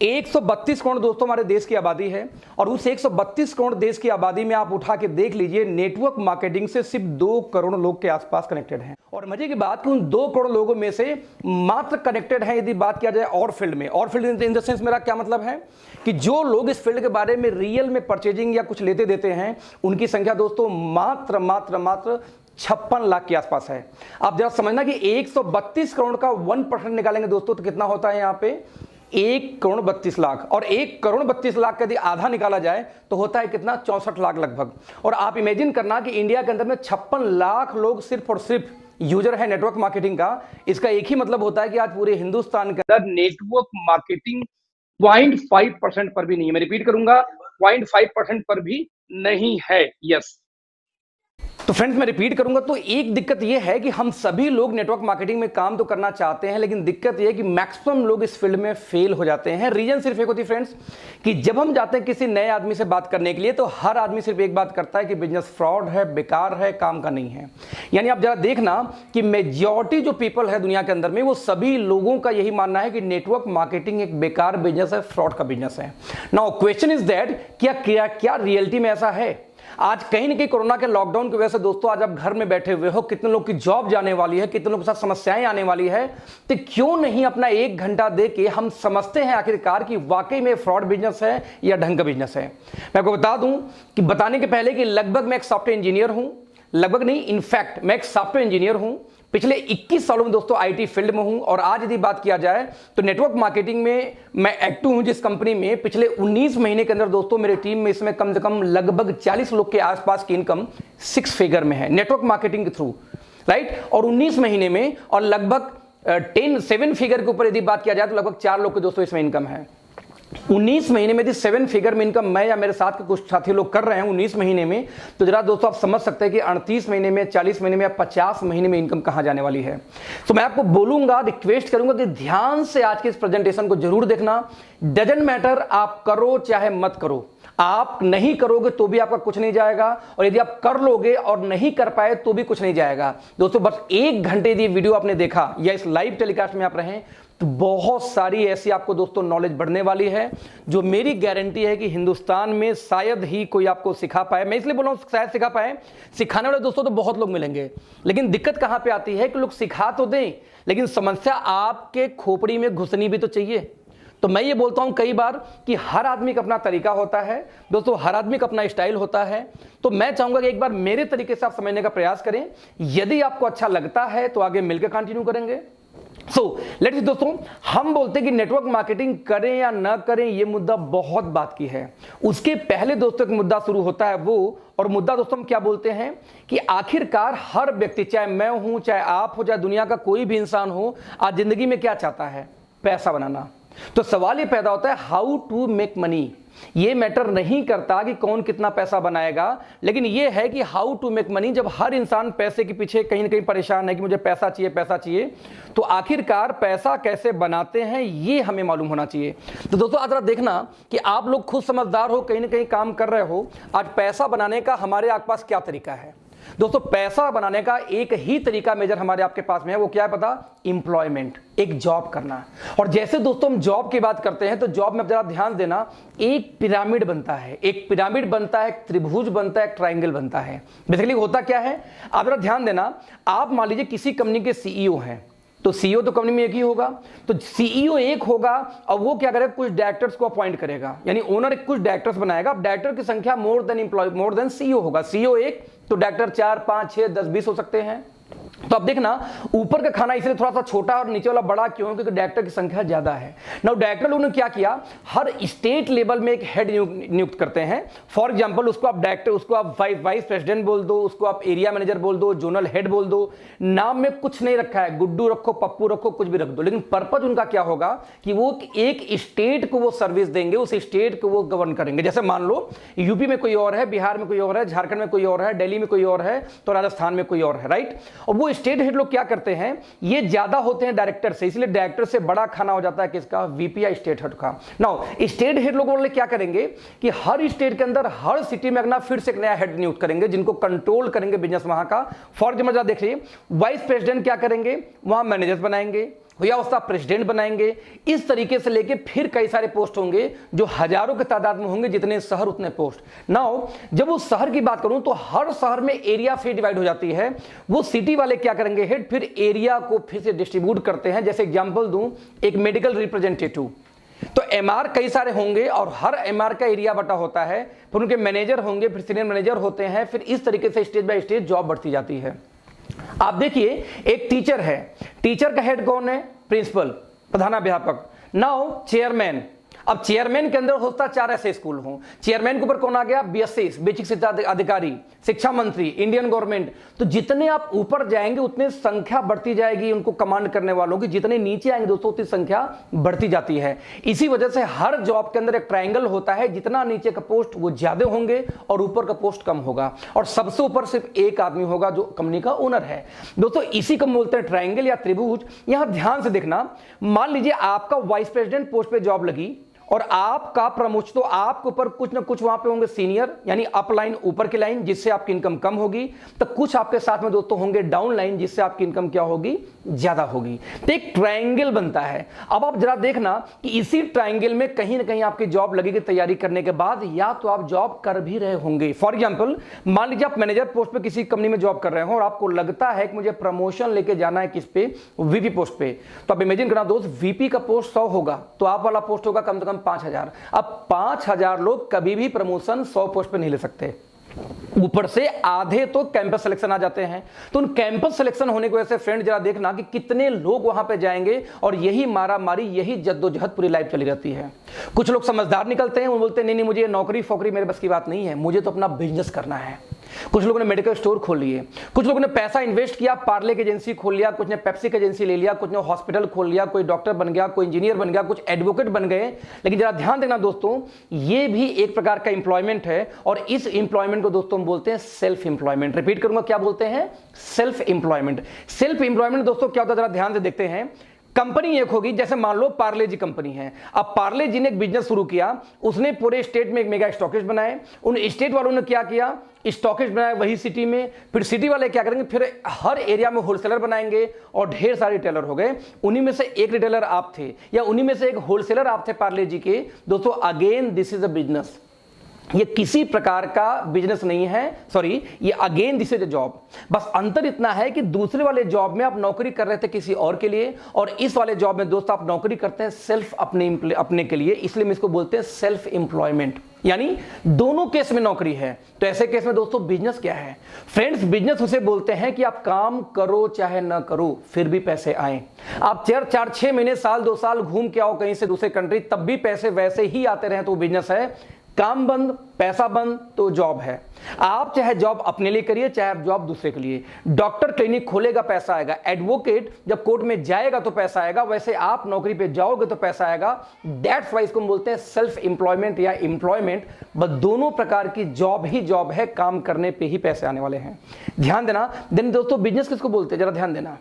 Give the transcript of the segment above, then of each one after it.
132 करोड़ दोस्तों हमारे देश की आबादी है और उस 132 करोड़ देश की आबादी में आप उठा के देख लीजिए, नेटवर्क मार्केटिंग से सिर्फ 2 करोड़ लोग के आसपास कनेक्टेड हैं। और मजे की बात कि उन 2 करोड़ लोगों में से मात्र कनेक्टेड हैं, यदि बात किया जाए और फील्ड में, और फील्ड इन द सेंस मेरा क्या मतलब है कि जो लोग इस फील्ड के बारे में रियल में परचेजिंग या कुछ लेते देते हैं, उनकी संख्या दोस्तों मात्र 56 लाख के आसपास है। आप जरा समझना कि 132 करोड़ का 1% निकालेंगे दोस्तों तो कितना होता है यहाँ पे 1 करोड़ 32 लाख, और 1 करोड़ 32 लाख का यदि आधा निकाला जाए तो होता है कितना 64 लाख लगभग। और आप इमेजिन करना कि इंडिया के अंदर में 56 लाख लोग सिर्फ और सिर्फ यूजर है नेटवर्क मार्केटिंग का। इसका एक ही मतलब होता है कि आज पूरे हिंदुस्तान के अंदर नेटवर्क मार्केटिंग 0.5% पर भी नहीं है। मैं रिपीट करूंगा, 0.5% पर भी नहीं है। यस, तो फ्रेंड्स मैं रिपीट करूंगा, तो एक दिक्कत यह है कि हम सभी लोग नेटवर्क मार्केटिंग में काम तो करना चाहते हैं, लेकिन दिक्कत यह है कि मैक्सिमम लोग इस फील्ड में फेल हो जाते हैं। रीजन सिर्फ एक होती है फ्रेंड्स कि जब हम जाते हैं किसी नए आदमी से बात करने के लिए तो हर आदमी सिर्फ एक बात करता है कि बिजनेस फ्रॉड है, बेकार है, काम का नहीं है। यानी आप जरा देखना कि मेजॉरिटी जो पीपल है दुनिया के अंदर में, वो सभी लोगों का यही मानना है कि नेटवर्क मार्केटिंग एक बेकार बिजनेस है, फ्रॉड का बिजनेस है। नाउ क्वेश्चन इज दैट क्या रियलिटी में ऐसा है? आज कहीं ना कहीं कोरोना के लॉकडाउन की वजह से दोस्तों आज आप घर में बैठे हुए हो, कितने लोग की जॉब जाने वाली है, कितने लोग के साथ समस्याएं आने वाली है, तो क्यों नहीं अपना 1 घंटा दे के हम समझते हैं आखिरकार कि वाकई में फ्रॉड बिजनेस है या ढंग का बिजनेस है। मैं आपको बता दूं कि बताने के पहले कि लगभग मैं एक सॉफ्टवेयर इंजीनियर हूं, लगभग नहीं इनफैक्ट मैं एक सॉफ्टवेयर इंजीनियर हूं, पिछले 21 सालों में दोस्तों आईटी फील्ड में हूं, और आज यदि बात किया जाए तो नेटवर्क मार्केटिंग में मैं एक्टिव हूं जिस कंपनी में पिछले 19 महीने के अंदर दोस्तों मेरे टीम में इसमें कम से कम लगभग 40 लोग के आसपास की इनकम 6 फिगर में है नेटवर्क मार्केटिंग के थ्रू, राइट। और 19 महीने में और लगभग 7 फिगर के ऊपर यदि बात किया जाए तो लगभग 4 लोग के दोस्तों इसमें इनकम है। 19 महीने में यदि 7 फिगर में इनकम मैं या मेरे साथ के कुछ साथी लोग कर रहे हैं 19 महीने में, तो जरा दोस्तों आप समझ सकते हैं कि 38 महीने में, 40 महीने में या 50 महीने में इनकम कहां जाने वाली है। तो मैं आपको बोलूंगा, रिक्वेस्ट करूंगा कि ध्यान से आज के इस प्रेजेंटेशन को जरूर देखना। डजंट मैटर आप करो चाहे मत करो, आप नहीं करोगे तो भी आपका कुछ नहीं जाएगा, और यदि आप कर लोगे और नहीं कर पाए तो भी कुछ नहीं जाएगा। दोस्तों बस 1 घंटे यदि वीडियो आपने देखा या इस लाइव टेलीकास्ट में आप रहें तो बहुत सारी ऐसी आपको दोस्तों नॉलेज बढ़ने वाली है, जो मेरी गारंटी है कि हिंदुस्तान में शायद ही कोई आपको सिखा पाए। मैं इसलिए बोल रहा हूं शायद सिखा पाए, सिखाने वाले दोस्तों तो बहुत लोग मिलेंगे, लेकिन दिक्कत कहां पे आती है कि लोग सिखा तो दें, लेकिन समस्या आपके खोपड़ी में घुसनी भी तो चाहिए। तो मैं ये बोलता हूं कई बार कि हर आदमी का अपना तरीका होता है दोस्तों, हर आदमी का अपना स्टाइल होता है। तो मैं चाहूंगा कि एक बार मेरे तरीके से आप समझने का प्रयास करें, यदि आपको अच्छा लगता है तो आगे मिलकर कंटिन्यू करेंगे। लेट्स दोस्तों, हम बोलते हैं कि नेटवर्क मार्केटिंग करें या ना करें, यह मुद्दा बहुत बात की है। उसके पहले दोस्तों एक मुद्दा शुरू होता है वो, और मुद्दा दोस्तों हम क्या बोलते हैं कि आखिरकार हर व्यक्ति, चाहे मैं हूं, चाहे आप हो, चाहे दुनिया का कोई भी इंसान हो, आज जिंदगी में क्या चाहता है? पैसा बनाना। तो सवाल ये पैदा होता है हाउ टू मेक मनी। ये मैटर नहीं करता कि कौन कितना पैसा बनाएगा, लेकिन ये है कि हाउ टू मेक मनी। जब हर इंसान पैसे के पीछे कहीं ना कहीं परेशान है कि मुझे पैसा चाहिए, पैसा चाहिए, तो आखिरकार पैसा कैसे बनाते हैं ये हमें मालूम होना चाहिए। तो दोस्तों आज देखना कि आप लोग खुद समझदार हो, कहीं ना कहीं काम कर रहे हो। आज पैसा बनाने का हमारे आसपास क्या तरीका है? दोस्तों पैसा बनाने का एक ही तरीका मेजर हमारे आपके पास में है, वो क्या है पता? एम्प्लॉयमेंट, एक जॉब करना। और जैसे दोस्तों हम जॉब की बात करते हैं तो जॉब में जरा ध्यान देना, एक पिरामिड बनता है, एक पिरामिड बनता है, एक त्रिभुज बनता है, एक ट्रायंगल बनता है। बेसिकली होता क्या है आप जरा ध्यान देना, आप मान लीजिए किसी कंपनी के सीईओ हैं, तो सीईओ तो कंपनी में एक ही होगा, तो सीईओ एक होगा और वो क्या करेगा? कुछ डायरेक्टर्स को अपॉइंट करेगा, यानी ओनर कुछ डायरेक्टर्स बनाएगा। डायरेक्टर की संख्या मोर देन सीईओ होगा। सीईओ एक तो डायरेक्टर 4, 5, 6, 10, 20 हो सकते हैं। तो अब देखना ऊपर का खाना इसलिए थोड़ा सा छोटा और नीचे वाला बड़ा क्यों? क्योंकि डायरेक्टर की संख्या ज्यादा है। नाउ डायरेक्टर लोगों ने क्या किया, हर स्टेट लेवल में एक हेड नियुक्त करते हैं। फॉर एग्जांपल उसको आप डायरेक्टर, उसको आप वाइस प्रेसिडेंट बोल दो, उसको आप एरिया मैनेजर बोल दो, जोनल हेड बोल दो। नाम में कुछ नहीं रखा है, गुड्डू रखो, पप्पू रखो, कुछ भी रख दो, लेकिन पर्पज उनका क्या होगा कि वो एक स्टेट को वो सर्विस देंगे, उस स्टेट को वो गवर्न करेंगे। जैसे मान लो यूपी में कोई और है, बिहार में कोई और है, झारखंड में कोई और है, दिल्ली में कोई और है, तो राजस्थान में कोई और है, राइट। और वो स्टेट हेड लोग क्या करते हैं, ये ज्यादा होते हैं डायरेक्टर से, इसलिए डायरेक्टर से बड़ा खाना हो जाता है किसका? वीपी या स्टेट हेड का। नाउ स्टेट हेड लोगों वाले क्या करेंगे कि हर स्टेट के अंदर, हर सिटी में अपना फिर से एक नया हेड नियुक्त करेंगे, जिनको कंट्रोल करेंगे बिजनेस वहां का। फॉर एग्जाम्पल देखिए, वाइस प्रेसिडेंट क्या करेंगे? वहां मैनेजर्स बनाएंगे। या उसका प्रेसिडेंट बनाएंगे। इस तरीके से लेके फिर कई सारे पोस्ट होंगे जो हजारों की तादाद में होंगे, जितने शहर उतने पोस्ट। नाउ जब उस शहर की बात करूं तो हर शहर में एरिया फिर डिवाइड हो जाती है। वो सिटी वाले क्या करेंगे, हेड फिर एरिया को फिर से डिस्ट्रीब्यूट करते हैं। जैसे एग्जांपल दूं, एक मेडिकल रिप्रेजेंटेटिव, तो एमआर कई सारे होंगे और हर एमआर का एरिया बटा होता है, फिर उनके मैनेजर होंगे, फिर सीनियर मैनेजर होते हैं, फिर इस तरीके से स्टेज बाय स्टेज जॉब बढ़ती जाती है। आप देखिए, एक टीचर है, टीचर का हेड कौन है, प्रिंसिपल, प्रधानाध्यापक। नाउ चेयरमैन, अब चेयरमैन के अंदर होता 4 ऐसे स्कूल हों, चेयरमैन के ऊपर कौन आ गया, बीएससी बेसिक शिक्षा अधिकारी, शिक्षा मंत्री, इंडियन गवर्नमेंट। तो जितने आप ऊपर जाएंगे उतने संख्या बढ़ती जाएगी उनको कमांड करने वालों की, जितने नीचे आएंगे दोस्तों उतनी संख्या बढ़ती जाती है। इसी वजह से हर जॉब के अंदर एक ट्रायंगल होता है, जितना नीचे का पोस्ट वो ज्यादा होंगे और ऊपर का पोस्ट कम होगा, और सबसे ऊपर सिर्फ एक आदमी होगा जो कंपनी का ओनर है। दोस्तों इसी को बोलते हैं ट्रायंगल या त्रिभुज। यहां ध्यान से देखना, मान लीजिए आपका वाइस प्रेसिडेंट पोस्ट पे जॉब लगी और आपका प्रमोशन, तो आपके ऊपर कुछ ना कुछ वहां पे होंगे सीनियर, यानी अप लाइन, ऊपर की लाइन, जिससे आपकी इनकम कम होगी। तो कुछ आपके साथ में दोस्तों होंगे डाउन लाइन, जिससे आपकी इनकम क्या होगी, ज्यादा होगी। तो एक ट्रायंगल बनता है। अब आप जरा देखना कि इसी ट्रायंगल में कहीं ना कहीं आपकी जॉब लगेगी तैयारी करने के बाद, या तो आप जॉब कर भी रहे होंगे। फॉर एग्जाम्पल, मान लीजिए आप मैनेजर पोस्ट पे किसी कंपनी में जॉब कर रहे हो और आपको लगता है कि मुझे प्रमोशन लेके जाना है किस पे, वीपी पोस्ट पे। तो आप इमेजिन करना दोस्त, वीपी का पोस्ट 100 होगा तो आप वाला पोस्ट होगा कम से कम 5000। अब 5000 लोग कभी भी प्रमोशन 100 पोस्ट पे नहीं ले सकते, ऊपर से आधे तो कैंपस सिलेक्शन आ जाते हैं। तो उन कैंपस सिलेक्शन होने की वजह से फ्रेंड जरा देखना कि कितने लोग वहां पे जाएंगे, और यही मारा मारी, यही जद्दोजहद पूरी लाइफ चली रहती है। कुछ लोग समझदार निकलते हैं, वो बोलते हैं नहीं नहीं मुझे नौकरी फोकरी मेरे बस की बात नहीं है, मुझे तो अपना बिजनेस करना है। कुछ लोगों ने मेडिकल स्टोर खोल लिए, कुछ लोगों ने पैसा इन्वेस्ट किया, पार्ले की एजेंसी खोल लिया, कुछ ने पेप्सी की एजेंसी ले लिया, कुछ ने हॉस्पिटल खोल लिया, कोई डॉक्टर बन गया, कोई इंजीनियर बन गया, कुछ एडवोकेट बन गए। लेकिन जरा ध्यान देना दोस्तों, ये भी एक प्रकार का इंप्लॉयमेंट है, और इस इंप्लॉयमेंट को दोस्तों हम बोलते हैं सेल्फ इंप्लॉयमेंट। रिपीट करूंगा, क्या बोलते हैं, सेल्फ इंप्लॉयमेंट। सेल्फ इंप्लॉयमेंट दोस्तों क्या होता है, जरा ध्यान से देखते हैं। कंपनी एक होगी, जैसे मान लो पार्ले जी कंपनी है। अब पार्ले जी ने एक बिजनेस शुरू किया, उसने पूरे स्टेट में एक मेगा स्टॉकेज बनाए। उन स्टेट वालों ने क्या किया, स्टॉकेज बनाया वही सिटी में। फिर सिटी वाले क्या करेंगे, फिर हर एरिया में होलसेलर बनाएंगे, और ढेर सारे रिटेलर हो गए। उन्हीं में से एक रिटेलर आप थे, या उन्हीं में से एक होलसेलर आप थे पार्ले जी के। दोस्तों again this is a business, ये किसी प्रकार का बिजनेस नहीं है, सॉरी, ये again this is a job. बस अंतर इतना है कि दूसरे वाले जॉब में आप नौकरी कर रहे थे किसी और के लिए, और इस वाले जॉब में दोस्तों आप नौकरी करते हैं सिर्फ अपने के लिए, इसलिए हम इसको बोलते हैं सेल्फ एम्प्लॉयमेंट। यानी दोनों केस में नौकरी है। तो ऐसे केस में दोस्तों बिजनेस क्या है फ्रेंड्स, बिजनेस उसे बोलते हैं कि आप काम करो चाहे ना करो फिर भी पैसे आए। आप 4-6 महीने, साल 2 साल घूम के आओ कहीं से दूसरे कंट्री, तब भी पैसे वैसे ही आते रहे तो बिजनेस है। काम बंद, पैसा बंद, तो जॉब है। आप चाहे जॉब अपने लिए करिए, चाहे आप जॉब दूसरे के लिए। डॉक्टर क्लिनिक खोलेगा, पैसा आएगा। एडवोकेट जब कोर्ट में जाएगा तो पैसा आएगा, वैसे आप नौकरी पे जाओगे तो पैसा आएगा। दैट्स वाई इसको हम बोलते हैं सेल्फ एम्प्लॉयमेंट या एम्प्लॉयमेंट। बस दोनों प्रकार की जॉब ही जॉब है, काम करने पे ही पैसे आने वाले हैं। ध्यान देना। देन दोस्तों बिजनेस किसको बोलते हैं, जरा ध्यान देना।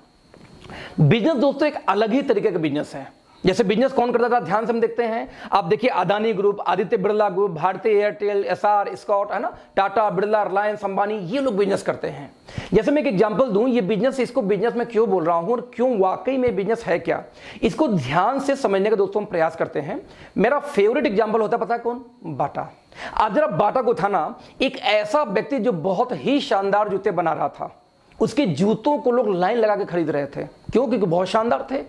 बिजनेस दोस्तों एक अलग ही तरीके का बिजनेस है। जैसे बिजनेस कौन करता था, ध्यान से हम देखते हैं। आप देखिए अदानी ग्रुप, आदित्य बिरला ग्रुप, भारतीय एयरटेल, एसआर, स्कॉट, है ना, टाटा, बिरला, रिलायंस, अंबानी, ये लोग बिजनेस करते हैं। जैसे मैं एक एग्जांपल दूं, ये बिजनेस, इसको बिजनेस में क्यों बोल रहा हूं और क्यों वाकई में बिजनेस है क्या, इसको ध्यान से समझने का दोस्तों हम प्रयास करते हैं। मेरा फेवरेट एग्जांपल होता है, पता है कौन, बाटा। आज जरा बाटा को था ना, एक ऐसा व्यक्ति जो बहुत ही शानदार जूते बना रहा था, उसके जूतों को लोग लाइन लगा के खरीद रहे थे। क्यों, क्योंकि बहुत शानदार थे।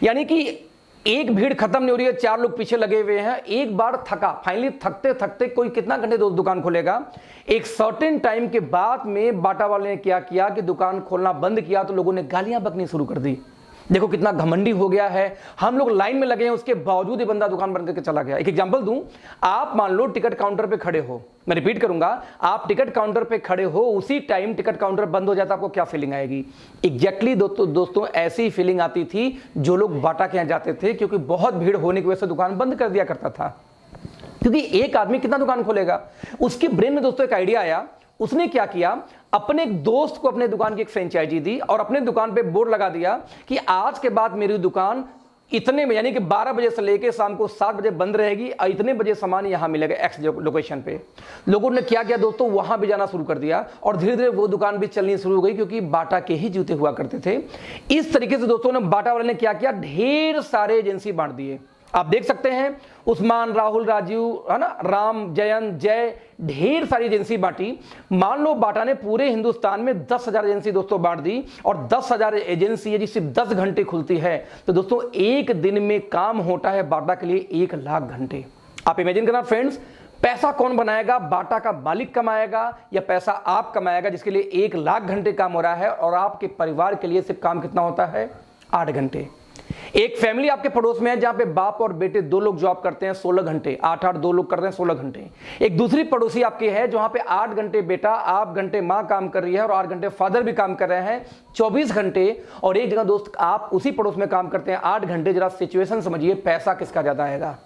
यानी कि एक भीड़ खत्म नहीं हो रही है, 4 लोग पीछे लगे हुए हैं। एक बार थका, फाइनली थकते थकते कोई कितना घंटे दुकान खोलेगा। एक सर्टेन टाइम के बाद में बाटा वाले ने क्या किया कि दुकान खोलना बंद किया, तो लोगों ने गालियां बकनी शुरू कर दी। देखो कितना घमंडी हो गया है, हम लोग लाइन में लगे हैं, उसके बावजूद ये बंदा दुकान बंद करके चला गया। एक एग्जांपल दूं, आप मान लो टिकट काउंटर पे खड़े हो, मैं रिपीट करूंगा, आप टिकट काउंटर पे खड़े हो, उसी टाइम टिकट काउंटर बंद हो जाता, आपको क्या फीलिंग आएगी। एग्जैक्टली दोस्तों ऐसी फीलिंग आती थी जो लोग बाटा के यहाँ जाते थे, क्योंकि बहुत भीड़ होने की वजह से दुकान बंद कर दिया करता था। क्योंकि एक आदमी कितना दुकान खोलेगा। उसके ब्रेन में दोस्तों एक आइडिया आया, उसने क्या किया, अपने एक दोस्त को अपने दुकान की एक फ्रेंचाइजी दी और अपने दुकान पे बोर्ड लगा दिया कि आज के बाद मेरी दुकान इतने में यानी कि 12 बजे से लेकर शाम को 7 बजे बंद रहेगी और इतने बजे सामान यहां मिलेगा एक्स लोकेशन पे। लोगों ने क्या किया दोस्तों, वहां भी जाना शुरू कर दिया और धीरे धीरे वो दुकान भी चलनी शुरू हो गई, क्योंकि बाटा के ही जूते हुआ करते थे। इस तरीके से दोस्तों ने बाटा वाले ने क्या किया, ढेर सारे एजेंसी बांट दिए। आप देख सकते हैं उस्मान, राहुल, राजीव, है ना, राम, जयंत, जय, ढेर सारी एजेंसी बांटी। मान लो बाटा ने पूरे हिंदुस्तान में 10,000 एजेंसी दोस्तों बांट दी, और 10,000 एजेंसी है जी सिर्फ 10 घंटे खुलती है, तो दोस्तों एक दिन में काम होता है बाटा के लिए 1 लाख घंटे। आप इमेजिन करना फ्रेंड्स, पैसा कौन बनाएगा, बाटा का मालिक कमाएगा या पैसा आप कमाएगा, जिसके लिए 1 लाख घंटे काम हो रहा है, और आपके परिवार के लिए सिर्फ काम कितना होता है, 8 घंटे। एक फैमिली आपके पड़ोस में है जहां पे बाप और बेटे 2 लोग जॉब करते हैं 16 घंटे, 8-8 2 लोग करते हैं 16 घंटे। एक दूसरी पड़ोसी आपकी है जहां पे 8 घंटे बेटा, 8 घंटे मां काम कर रही है और 8 घंटे फादर भी काम कर रहे हैं, 24 घंटे। और एक जगह दोस्त आप उसी पड़ोस में काम करते हैं 8 घंटे। जरा सिचुएशन समझिए, पैसा किसका ज्यादा आएगा,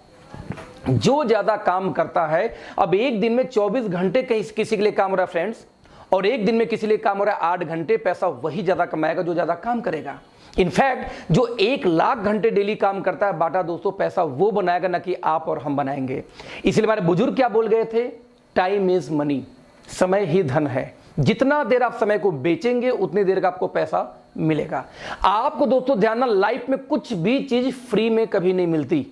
जो ज्यादा काम करता है। अब एक दिन में 24 घंटे किसी के लिए काम हो रहा है फ्रेंड्स, और एक दिन में किसी लिए काम हो रहा है 8 घंटे, पैसा वही ज्यादा कमाएगा जो ज्यादा काम करेगा। इनफैक्ट जो 1 लाख घंटे डेली काम करता है बाटा दोस्तों, पैसा वो बनाएगा ना कि आप और हम बनाएंगे। इसलिए हमारे बुजुर्ग क्या बोल गए थे, टाइम इज मनी, समय ही धन है। जितना देर आप समय को बेचेंगे उतनी देर का आपको पैसा मिलेगा। आपको दोस्तों ध्यान ना, लाइफ में कुछ भी चीज फ्री में कभी नहीं मिलती।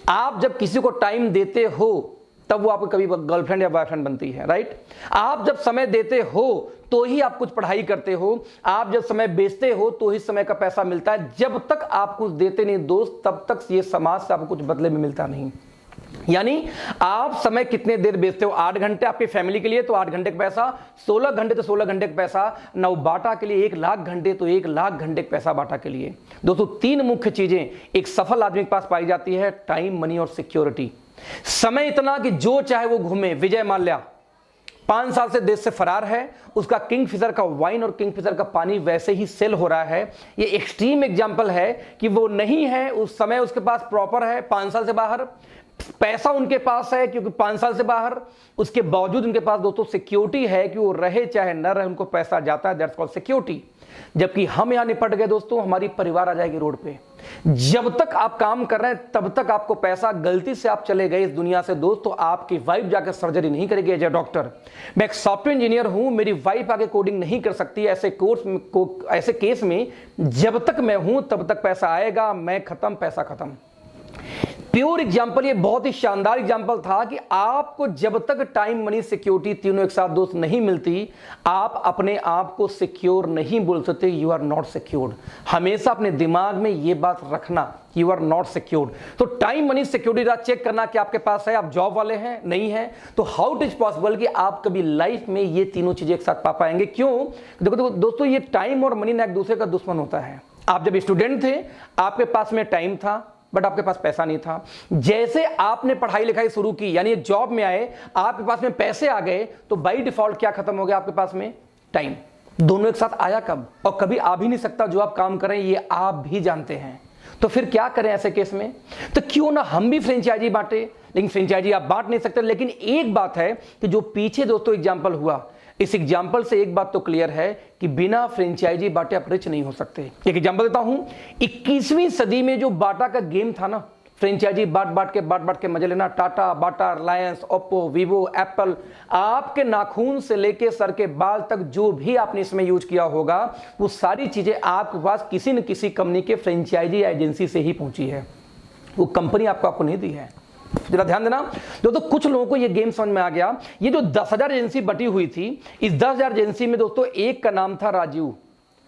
आप जब किसी को टाइम देते हो तब वो आपको कभी गर्लफ्रेंड या बॉयफ्रेंड बनती है, राइट। आप जब समय देते हो तो ही आप कुछ पढ़ाई करते हो, आप जब समय बेचते हो तो ही समय का पैसा मिलता है। जब तक आप कुछ देते नहीं दोस्त, तब तक ये समाज से आपको कुछ बदले में मिलता नहीं। यानी आप समय कितने देर बेचते हो, 8 घंटे आपकी फैमिली के लिए तो 8 घंटे का पैसा, 16 घंटे तो 16 घंटे का पैसा, नौ बाटा के लिए 1 लाख घंटे तो 1 लाख घंटे का पैसा बाटा के लिए। दोस्तों 3 मुख्य चीजें एक सफल आदमी के पास पाई जाती है, टाइम, मनी और सिक्योरिटी। समय इतना कि जो चाहे वो घूमे। विजय माल्या 5 साल से देश से फरार है, उसका किंगफिशर का वाइन और किंगफिशर का पानी वैसे ही सेल हो रहा है। ये एक्सट्रीम एग्जांपल है कि वो नहीं है, उस समय उसके पास प्रॉपर है, 5 साल से बाहर पैसा उनके पास है क्योंकि 5 साल से बाहर, उसके बावजूद उनके पास दोस्तों सिक्योरिटी है कि वो रहे चाहे न रहे उनको पैसा जाता है, दैट्स कॉल्ड सिक्योरिटी। जबकि हम यहां निपट गए दोस्तों, हमारी परिवार आ जाएगी रोड पे। जब तक आप काम कर रहे हैं तब तक आपको पैसा, गलती से आप चले गए इस दुनिया से दोस्त, तो आपकी वाइफ जाकर सर्जरी नहीं करेगी एज ए डॉक्टर। मैं एक सॉफ्टवेयर इंजीनियर हूं, मेरी वाइफ आगे कोडिंग नहीं कर सकती। ऐसे केस में जब तक मैं हूं तब तक पैसा आएगा, मैं खत्म, पैसा खत्म। प्योर एग्जाम्पल, ये बहुत ही शानदार एग्जाम्पल था कि आपको जब तक टाइम, मनी, सिक्योरिटी तीनों एक साथ दोस्त नहीं मिलती, आप अपने आप को सिक्योर नहीं बोल सकते। You are not secured. हमेशा अपने दिमाग में ये बात रखना, यू आर नॉट सिक्योर्ड। तो टाइम, मनी, सिक्योरिटी चेक करना कि आपके पास है। आप जॉब वाले हैं, नहीं है, तो हाउ इट इज पॉसिबल कि आप कभी लाइफ में ये तीनों चीजें एक साथ पा पाएंगे? क्यों? देखो दोस्तों, ये टाइम और मनी ना एक दूसरे का दुश्मन होता है। आप जब स्टूडेंट थे आपके पास में टाइम था बट आपके पास पैसा नहीं था। जैसे आपने पढ़ाई लिखाई शुरू की, यानी जॉब में आए, आपके पास में पैसे आ गए, तो बाय डिफॉल्ट क्या खत्म हो गया आपके पास में? टाइम। दोनों एक साथ आया कब? और कभी आ भी नहीं सकता। जो आप काम कर रहे हैं ये आप भी जानते हैं। तो फिर क्या करें ऐसे केस में? तो क्यों ना हम भी फ्रेंचाइजी बांटे। लेकिन फ्रेंचाइजी आप बांट नहीं सकते। लेकिन एक बात है कि जो पीछे दोस्तों एग्जाम्पल हुआ, इस एग्जाम्पल से एक बात तो क्लियर है कि बिना फ्रेंचाइजी बांटे आप रिच नहीं हो सकते। एक एग्जाम्पल देता हूं, 21वीं सदी में जो बाटा का गेम था ना, फ्रेंचाइजी बांट के मजे लेना, टाटा, बाटा, रिलायंस, ओप्पो, वीवो, एप्पल, आपके नाखून से लेके सर के बाल तक जो भी आपने इसमें यूज किया होगा, वो सारी चीजें आपके पास किसी न किसी कंपनी के फ्रेंचाइजी एजेंसी से ही पहुंची है। वो कंपनी आपको नहीं दी है। जरा ध्यान देना दोस्तों, कुछ लोगों को ये गेम समझ में आ गया। ये जो 10,000 एजेंसी बटी हुई थी, इस 10,000 एजेंसी में दोस्तों एक का नाम था राजीव।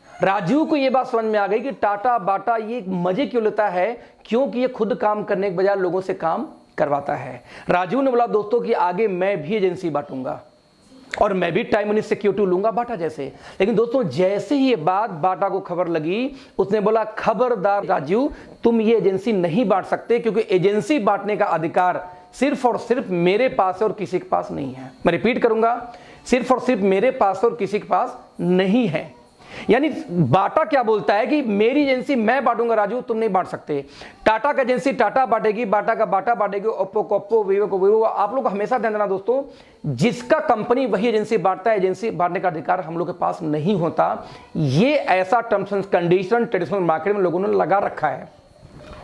राजीव को ये बात समझ में आ गई कि टाटा, बाटा ये मजे क्यों लेता है, क्योंकि ये खुद काम करने के बजाय लोगों से काम करवाता है। राजीव ने बोला दोस्तों कि आगे मैं भी एजेंसी बांटूंगा और मैं भी टाइम, मनी, सिक्योरिटी लूंगा बाटा जैसे। लेकिन दोस्तों जैसे ही ये बात बाटा को खबर लगी, उसने बोला खबरदार राजीव, तुम ये एजेंसी नहीं बांट सकते, क्योंकि एजेंसी बांटने का अधिकार सिर्फ और सिर्फ मेरे पास है और किसी के पास नहीं है। मैं रिपीट करूंगा, सिर्फ और सिर्फ मेरे पास और किसी के पास नहीं है। यानी बाटा क्या बोलता है कि मेरी एजेंसी मैं बांटूंगा राजू, तुम नहीं बांट सकते। टाटा का एजेंसी टाटा बांटेगी, बाटा का बाटा बांटेगी, ओप्पो को ओप्पो, वीवो को वीवो। आप लोग हमेशा ध्यान देना दोस्तों, जिसका कंपनी वही एजेंसी बांटता है, एजेंसी बांटने का अधिकार हम लोग के पास नहीं होता। ये ऐसा terms and condition traditional market में लोगों ने लगा रखा है।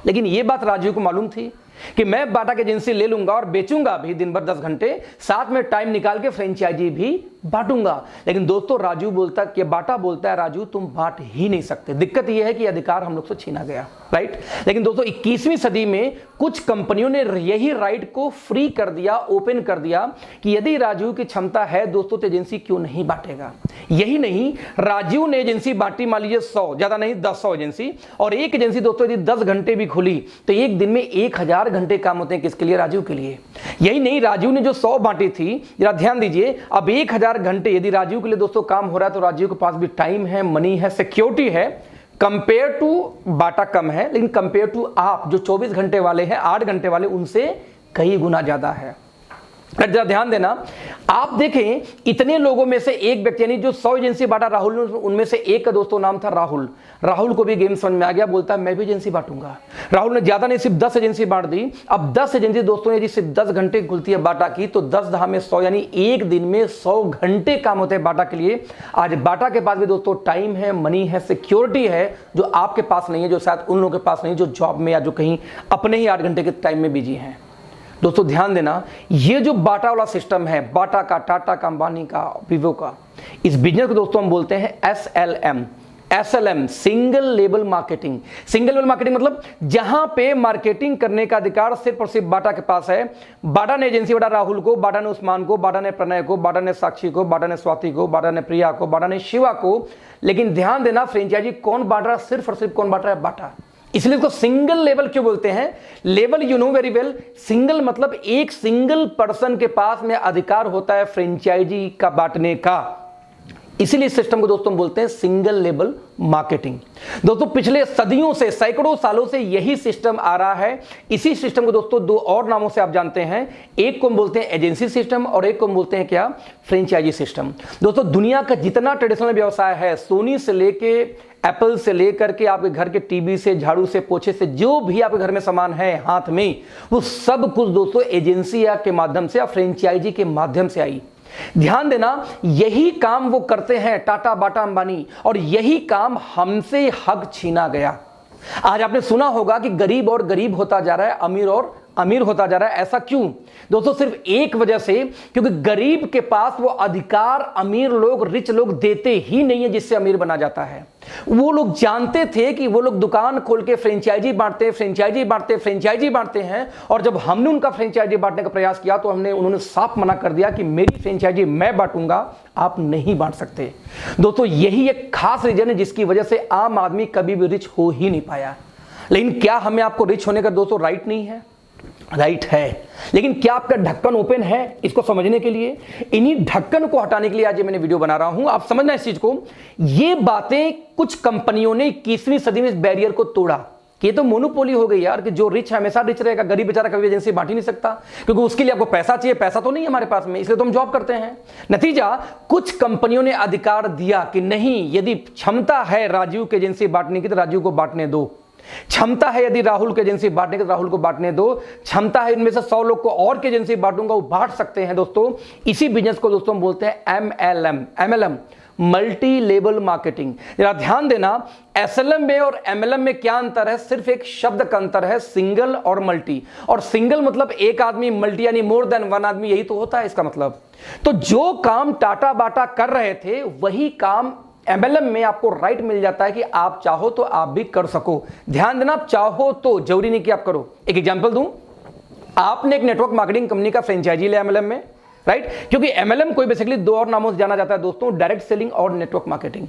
लेकिन ये बात राजीव को मालूम थी कि मैं बाटा की एजेंसी ले लूंगा और बेचूंगा भी दिन भर 10 घंटे, साथ में टाइम निकाल के फ्रेंचाइजी भी बांटूंगा। लेकिन दोस्तों राजू बोलता कि बाटा बोलता है राजू तुम बांट ही नहीं सकते। दिक्कत यह है कि अधिकार हम लोग से छीना गया, राइट। लेकिन दोस्तों 21वीं सदी में कुछ कंपनियों ने यही राइट को फ्री कर दिया, ओपन कर दिया कि यदि राजू की क्षमता है दोस्तों तो एजेंसी क्यों नहीं बांटेगा। यही नहीं, राजू ने एजेंसी बांटी, मान लीजिए 100, ज्यादा नहीं 10 एजेंसी, और एक एजेंसी दोस्तों यदि 10 घंटे भी खुली तो एक दिन में 1000 घंटे काम होते हैं किसके लिए, राजू के लिए। यही नहीं, राजू ने जो 100 बांटी थी, जरा ध्यान दीजिए, अब 1000 घंटे यदि राजू के लिए दोस्तों काम हो रहा है तो राजू के पास भी टाइम है, मनी है, सिक्योरिटी है। कंपेयर टू बाटा कम है, लेकिन कंपेयर टू आप जो 24 घंटे वाले हैं, 8 घंटे वाले, उनसे कई गुना ज्यादा है। जरा ध्यान देना, आप देखें इतने लोगों में से एक व्यक्ति, यानी जो 100 एजेंसी बांटा राहुल ने, उनमें से एक का दोस्तों नाम था राहुल। राहुल को भी गेम समझ में आ गया, बोलता है मैं भी एजेंसी बांटूंगा। राहुल ने ज्यादा नहीं, सिर्फ 10 एजेंसी बांट दी। अब 10 एजेंसी दोस्तों यदि सिर्फ 10 घंटे खुलती है बाटा की, तो 10 10 में 100, यानी एक दिन में 100 घंटे काम होते हैं बाटा के लिए। आज बाटा के पास भी दोस्तों टाइम है, मनी है, सिक्योरिटी है, जो आपके पास नहीं है, जो शायद उन लोगों के पास नहीं जो जॉब में या जो कहीं अपने ही 8 घंटे के टाइम में बिजी हैं। दोस्तों ध्यान देना, ये जो बाटा वाला सिस्टम है, बाटा का, टाटा का, अंबानी का, वीवो का, इस बिजनेस को दोस्तों हम बोलते हैं SLM, single label marketing. Single label marketing मतलब जहां पे मार्केटिंग करने का अधिकार सिर्फ और सिर्फ बाटा के पास है। बाटा ने एजेंसी बांटा राहुल को, बाटा ने उस्मान को, बाटा ने प्रणय को, बाटा ने साक्षी को, बाटा ने स्वाति को, बाटा ने प्रिया को, बाटा ने शिवा को। लेकिन ध्यान देना, फ्रेंचाइजी कौन बांट रहा है, सिर्फ और सिर्फ कौन बांट रहा है, बाटा। इसलिए इसको सिंगल लेवल क्यों बोलते हैं? Level you know very well, single मतलब एक सिंगल पर्सन के पास में अधिकार होता है फ्रेंचाइजी का बांटने का। इसीलिए इस सिस्टम को दोस्तों बोलते हैं सिंगल लेबल मार्केटिंग। दोस्तों पिछले सदियों से, सैकड़ों सालों से यही सिस्टम आ रहा है। इसी सिस्टम को दोस्तों 2 और नामों से आप जानते हैं, एक को बोलते हैं एजेंसी सिस्टम और एक को बोलते हैं क्या, फ्रेंचाइजी सिस्टम। दोस्तों दुनिया का जितना ट्रेडिशनल व्यवसाय है, सोनी से लेके एप्पल से लेकर के आपके घर के टीवी से, झाड़ू से, पोछे से, जो भी आपके घर में सामान है हाथ में, वो सब कुछ दोस्तों एजेंसी के माध्यम से या फ्रेंचाइजी के माध्यम से आई। ध्यान देना, यही काम वो करते हैं टाटा, बाटा, अंबानी, और यही काम हमसे हक छीना गया। आज आपने सुना होगा कि गरीब और गरीब होता जा रहा है, अमीर और अमीर होता जा रहा है। ऐसा क्यों दोस्तों? सिर्फ एक वजह से, क्योंकि गरीब के पास वो अधिकार अमीर लोग, रिच लोग देते ही नहीं है जिससे अमीर बना जाता है। वो लोग जानते थे कि वो लोग दुकान खोल के फ्रेंचाइजी बांटते हैं, और जब हमने उनका फ्रेंचाइजी बांटने का प्रयास किया तो उन्होंने साफ मना कर दिया कि मेरी फ्रेंचाइजी मैं बांटूंगा, आप नहीं बांट सकते। दोस्तों यही एक खास रीजन है जिसकी वजह से आम आदमी कभी भी रिच हो ही नहीं पाया। लेकिन क्या हमें आपको रिच होने का दोस्तों राइट नहीं है? राइट है। लेकिन क्या आपका ढक्कन ओपन है? इसको समझने के लिए, इन्हीं ढक्कन को हटाने के लिए आज ये मैंने वीडियो बना रहा हूं। आप समझना इस चीज को। ये बातें कुछ कंपनियों ने 21वीं सदी में इस बैरियर को तोड़ा कि ये तो मोनोपोली हो गई यार, कि जो रिच है हमेशा रिच रहेगा, गरीब बेचारा कभी एजेंसी बांट ही नहीं सकता, क्योंकि उसके लिए आपको पैसा चाहिए। पैसा तो नहीं है हमारे पास में, इसलिए तो हम जॉब करते हैं। नतीजा, कुछ कंपनियों ने अधिकार दिया कि नहीं, यदि क्षमता है राजीव की एजेंसी बांटने की तो राजीव को बांटने दो। क्षमता है यदि राहुल की एजेंसी बांटने की तो राहुल को बांटने दो। क्षमता है इनमें से 100 लोग को और की एजेंसी बांटूंगा, वो बांट सकते हैं। दोस्तों इसी बिजनेस को दोस्तों हम बोलते हैं MLM, मल्टी लेवल मार्केटिंग। जरा ध्यान देना, SLM में और MLM में क्या अंतर है? सिर्फ एक शब्द का अंतर है, सिंगल और मल्टी। और सिंगल मतलब एक आदमी, मल्टी यानी मोर देन वन आदमी, यही तो होता है इसका मतलब। तो जो काम टाटा बाटा कर रहे थे वही काम MLM में आपको राइट मिल जाता है कि आप चाहो तो आप भी कर सको। ध्यान देना, आप चाहो तो, जरूरी नहीं कि आप करो। एक एग्जांपल दूं, आपने एक नेटवर्क मार्केटिंग कंपनी का फ्रेंचाइजी लिया MLM में, राइट? क्योंकि MLM को बेसिकली 2 और नामों से जाना जाता है दोस्तों, डायरेक्ट सेलिंग और नेटवर्क मार्केटिंग।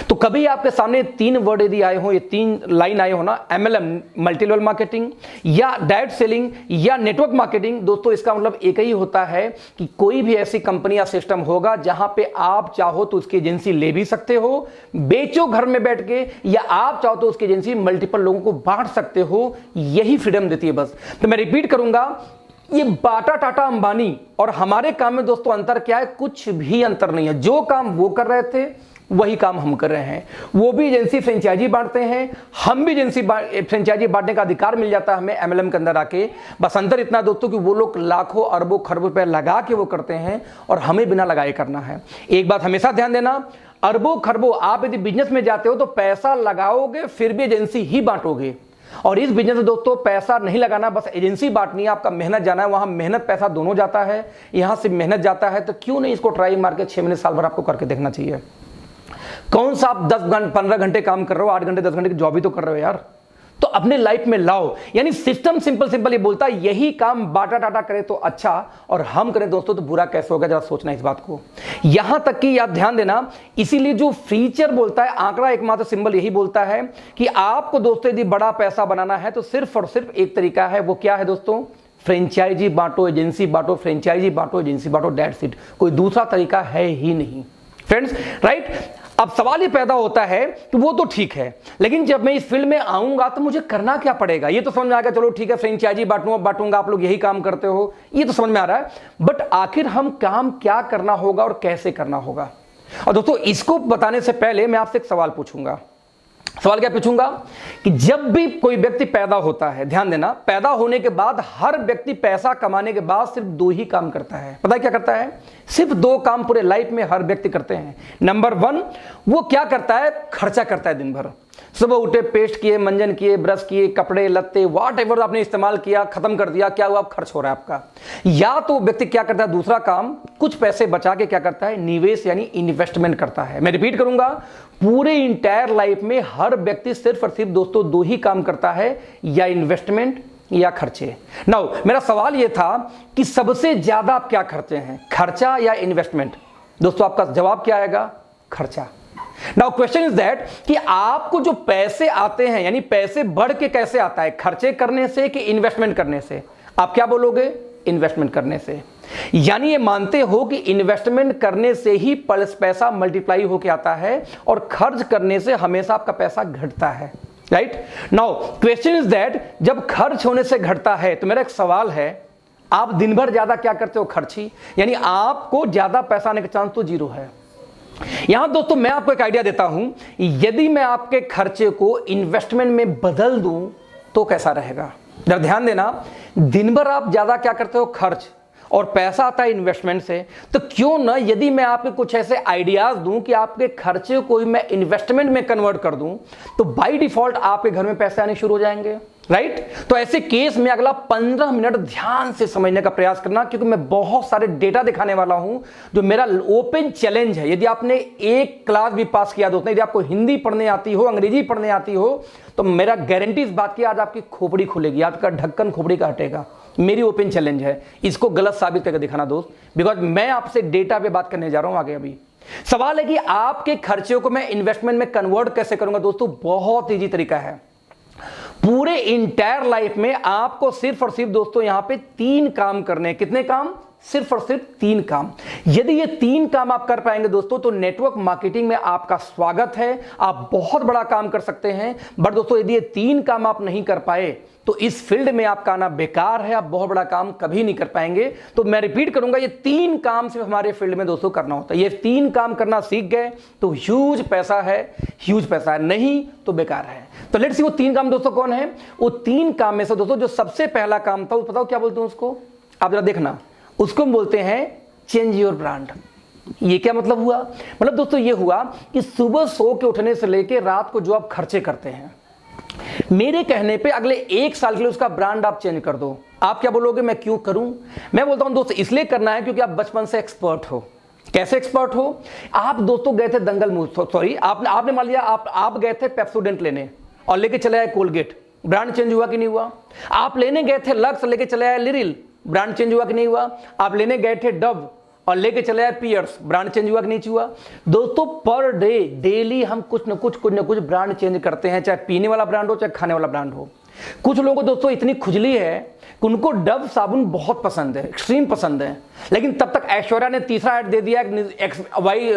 तो कभी आपके सामने 3 वर्ड यदि आए हो, ये 3 लाइन आए हो ना, MLM मल्टी लेवल मार्केटिंग या डायरेक्ट सेलिंग या नेटवर्क मार्केटिंग, दोस्तों इसका मतलब एक ही होता है कि कोई भी ऐसी कंपनी या सिस्टम होगा जहां पे आप चाहो तो उसकी एजेंसी ले भी सकते हो, बेचो घर में बैठ के, या आप चाहो तो उसकी एजेंसी मल्टीपल लोगों को बांट सकते हो। यही फ्रीडम देती है बस। तो मैं रिपीट करूंगा, ये बाटा, टाटा, अंबानी और हमारे काम में दोस्तों अंतर क्या है? कुछ भी अंतर नहीं है। जो काम वो कर रहे थे वही काम हम कर रहे हैं। वो भी एजेंसी फ्रेंचाइजी बांटते हैं, हम भी एजेंसी फ्रेंचाइजी बांटने का अधिकार मिल जाता है हमें MLM के अंदर आके। बस अंतर इतना दोस्तों कि वो लोग लाखों अरबों खरबों रुपए लगा के वो करते हैं और हमें बिना लगाए करना है। एक बात हमेशा ध्यान देना, अरबों खरबों आप यदि बिजनेस में जाते हो तो पैसा लगाओगे फिर भी एजेंसी ही बांटोगे। और इस बिजनेस में दोस्तों पैसा नहीं लगाना, बस एजेंसी बांटनी है, आपका मेहनत जाना है, वहां मेहनत पैसा दोनों जाता है, यहां से मेहनत जाता है, तो क्यों नहीं इसको ट्राई मार के 6 महीने साल भर आपको करके देखना चाहिए। कौन सा आप 10-15 घंटे काम कर रहे हो, 8 घंटे 10 घंटे की जॉब ही तो कर रहे हो यार, तो अपने लाइफ में लाओ। यानी सिस्टम सिंपल ये बोलता है यही काम बाटा टाटा करे तो अच्छा और हम करें दोस्तों तो बुरा कैसे होगा, जरा सोचना इस बात को। यहां तक कि आप ध्यान देना, इसीलिए जो फीचर बोलता है, आंकड़ा एकमात्र सिंबल यही बोलता है कि आपको दोस्तों यदि बड़ा पैसा बनाना है तो सिर्फ और सिर्फ एक तरीका है, वो क्या है दोस्तों, फ्रेंचाइजी बांटो, एजेंसी बांटो, फ्रेंचाइजी बांटो, एजेंसी बांटो, दैट्स इट। कोई दूसरा तरीका है ही नहीं फ्रेंड्स, राइट। अब सवाल ये पैदा होता है कि वो तो ठीक है, लेकिन जब मैं इस फील्ड में आऊंगा तो मुझे करना क्या पड़ेगा। ये तो समझ में आ गया, चलो ठीक है फ्रेंचाइजी बांटूंगा, आप लोग यही काम करते हो, ये तो समझ में आ रहा है, बट आखिर हम काम क्या करना होगा और कैसे करना होगा। और दोस्तों इसको बताने से पहले मैं आपसे एक सवाल पूछूंगा। सवाल क्या पूछूंगा कि जब भी कोई व्यक्ति पैदा होता है, ध्यान देना, पैदा होने के बाद हर व्यक्ति पैसा कमाने के बाद सिर्फ 2 ही काम करता है। पता है क्या करता है? सिर्फ 2 काम पूरे लाइफ में हर व्यक्ति करते हैं। नंबर 1, वो क्या करता है, खर्चा करता है दिन भर। सुबह उठे, पेस्ट किए, मंजन किए, ब्रश किए, कपड़े लत्ते व्हाट एवर आपने इस्तेमाल किया, खत्म कर दिया, क्या हुआ, खर्च हो रहा है आपका। या तो व्यक्ति क्या करता है, दूसरा काम, कुछ पैसे बचा के क्या करता है, निवेश यानी इन्वेस्टमेंट करता है। मैं रिपीट करूंगा, पूरे इंटायर लाइफ में हर व्यक्ति सिर्फ और सिर्फ दोस्तों 2 ही काम करता है, या इन्वेस्टमेंट या खर्चे। नाउ मेरा सवाल यह था कि सबसे ज्यादा आप क्या करते हैं, खर्चा या इन्वेस्टमेंट। दोस्तों आपका जवाब क्या आएगा, खर्चा। नाउ क्वेश्चन इज दैट कि आपको जो पैसे आते हैं, यानी पैसे बढ़ के कैसे आता है, खर्चे करने से कि इन्वेस्टमेंट करने से। आप क्या बोलोगे, इन्वेस्टमेंट करने से। यानी ये मानते हो कि इन्वेस्टमेंट करने से ही पैसा मल्टीप्लाई होके आता है और खर्च करने से हमेशा आपका पैसा घटता है, right. Now question is that जब खर्च होने से घटता है तो मेरा एक सवाल है, आप दिन भर ज्यादा क्या करते हो, खर्ची, यानी आपको ज्यादा पैसा आने का चांस तो 0 है। यहां दोस्तों मैं आपको एक आइडिया देता हूं, यदि मैं आपके खर्चे को इन्वेस्टमेंट में बदल दूं तो कैसा रहेगा। जरा ध्यान देना, दिन भर आप ज्यादा क्या करते हो, खर्च, और पैसा आता है इन्वेस्टमेंट से, तो क्यों ना यदि मैं आपको कुछ ऐसे आइडियाज दूं कि आपके खर्चे को ही मैं इन्वेस्टमेंट में कन्वर्ट कर दूं, तो बाय डिफॉल्ट आपके घर में पैसे आने शुरू हो जाएंगे, राइट। तो ऐसे केस में अगला 15 मिनट ध्यान से समझने का प्रयास करना, क्योंकि मैं बहुत सारे डेटा दिखाने वाला हूं जो मेरा ओपन चैलेंज है। यदि आपने एक क्लास भी पास किया दोस्तों, यदि आपको हिंदी पढ़ने आती हो, अंग्रेजी पढ़ने आती हो, तो मेरा गारंटी इस बात की, आज आपकी खोपड़ी खुलेगी, आपका ढक्कन खोपड़ी का हटेगा। मेरी ओपन चैलेंज है, इसको गलत साबित करके दिखाना दोस्त, बिकॉज मैं आपसे डेटा पे बात करने जा रहा हूं आगे। अभी सवाल है कि आपके खर्चे को मैं इन्वेस्टमेंट में कन्वर्ट कैसे करूंगा। दोस्तों बहुत इजी तरीका है, पूरे इंटायर लाइफ में आपको सिर्फ और सिर्फ दोस्तों यहां पे 3 काम करने हैं। कितने काम, सिर्फ और सिर्फ 3 काम। यदि ये 3 काम आप कर पाएंगे दोस्तों तो नेटवर्क मार्केटिंग में आपका स्वागत है, आप बहुत बड़ा काम कर सकते हैं। बट दोस्तों यदि ये 3 काम आप नहीं कर पाए तो इस फील्ड में आपका आना बेकार है, आप बहुत बड़ा काम कभी नहीं कर पाएंगे। तो मैं रिपीट करूंगा, ये 3 काम सिर्फ हमारे फील्ड में दोस्तों करना होता है। ये 3 काम करना सीख गए तो ह्यूज पैसा है, ह्यूज पैसा है, नहीं तो बेकार है। तो लेट्स सी वो 3 काम दोस्तों कौन है। वो 3 काम में से दोस्तों जो सबसे पहला काम था, वो बताओ क्या बोलते हैं उसको, आप जरा देखना, उसको हम बोलते हैं चेंज योर ब्रांड। ये क्या मतलब हुआ, मतलब दोस्तों ये हुआ कि सुबह सो के उठने से लेकर रात को जो आप खर्चे करते हैं, मेरे कहने पे अगले 1 साल के लिए उसका ब्रांड आप चेंज कर दो। आप क्या बोलोगे, मैं क्यों करूं। मैं बोलता हूं दोस्त इसलिए करना है क्योंकि आप बचपन से एक्सपर्ट हो। कैसे एक्सपर्ट हो, आप दोस्तों गए थे दंगल, सॉरी आपने मान लिया आप गए थे पेप्सोडेंट लेने और लेके चले आए कोलगेट, ब्रांड चेंज हुआ कि नहीं हुआ। आप लेने गए थे लक्स, लेके चले आए लिरिल, ब्रांड चेंज हुआ कि नहीं हुआ। आप लेने गए थे डव और लेके चले आए पियर्स, ब्रांड चेंज हुआ कि नहीं हुआ। दोस्तों पर डे डेली हम कुछ न कुछ ब्रांड चेंज करते हैं, चाहे पीने वाला ब्रांड हो चाहे खाने वाला ब्रांड हो। कुछ लोगों को दोस्तों इतनी खुजली है कि उनको डव साबुन बहुत पसंद है, एक्सट्रीम पसंद है, लेकिन तब तक ऐश्वर्या ने तीसरा ऐड दे दिया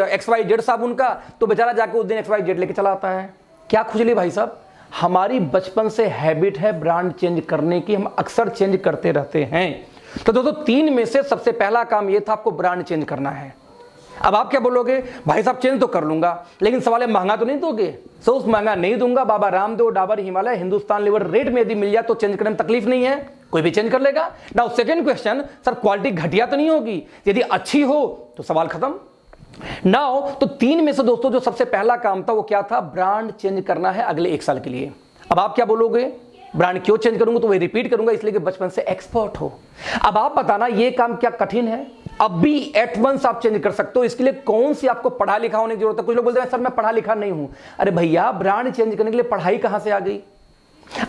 XYZ साबुन का, तो बेचारा जाके उस दिन XYZ लेके चला आता है। क्या खुजली भाई साहब, हमारी बचपन से हैबिट है ब्रांड चेंज करने की, हम अक्सर चेंज करते रहते हैं। तो दोस्तों 3 में से सबसे पहला काम यह था, आपको ब्रांड चेंज करना है। अब आप क्या बोलोगे, भाई साहब चेंज तो कर लूंगा, लेकिन सवाल है महंगा तो नहीं दोगे। सो महंगा नहीं दूंगा, बाबा रामदेव, डाबर, हिमालय, हिंदुस्तान लीवर रेट में यदि मिल जाए तो चेंज करने में तकलीफ नहीं है, कोई भी चेंज कर लेगा। Now second question, sir quality घटिया तो नहीं होगी, यदि अच्छी हो तो सवाल खत्म। नाउ तो 3 में से दोस्तों जो सबसे पहला काम था वो क्या था, ब्रांड चेंज करना है अगले 1 साल के लिए। अब आप क्या बोलोगे, ब्रांड क्यों चेंज करूंगा, तो वही रिपीट करूंगा इसलिए कि बचपन से एक्सपर्ट हो। अब आप बताना ये काम क्या कठिन है? अब भी एट वंस आप चेंज कर सकते हो। इसके लिए कौन सी आपको पढ़ा लिखा होने की जरूरत है? कुछ लोग बोलते हैं सर मैं पढ़ा लिखा नहीं हूं। अरे भैया, ब्रांड चेंज करने के लिए पढ़ाई कहां से आ गई?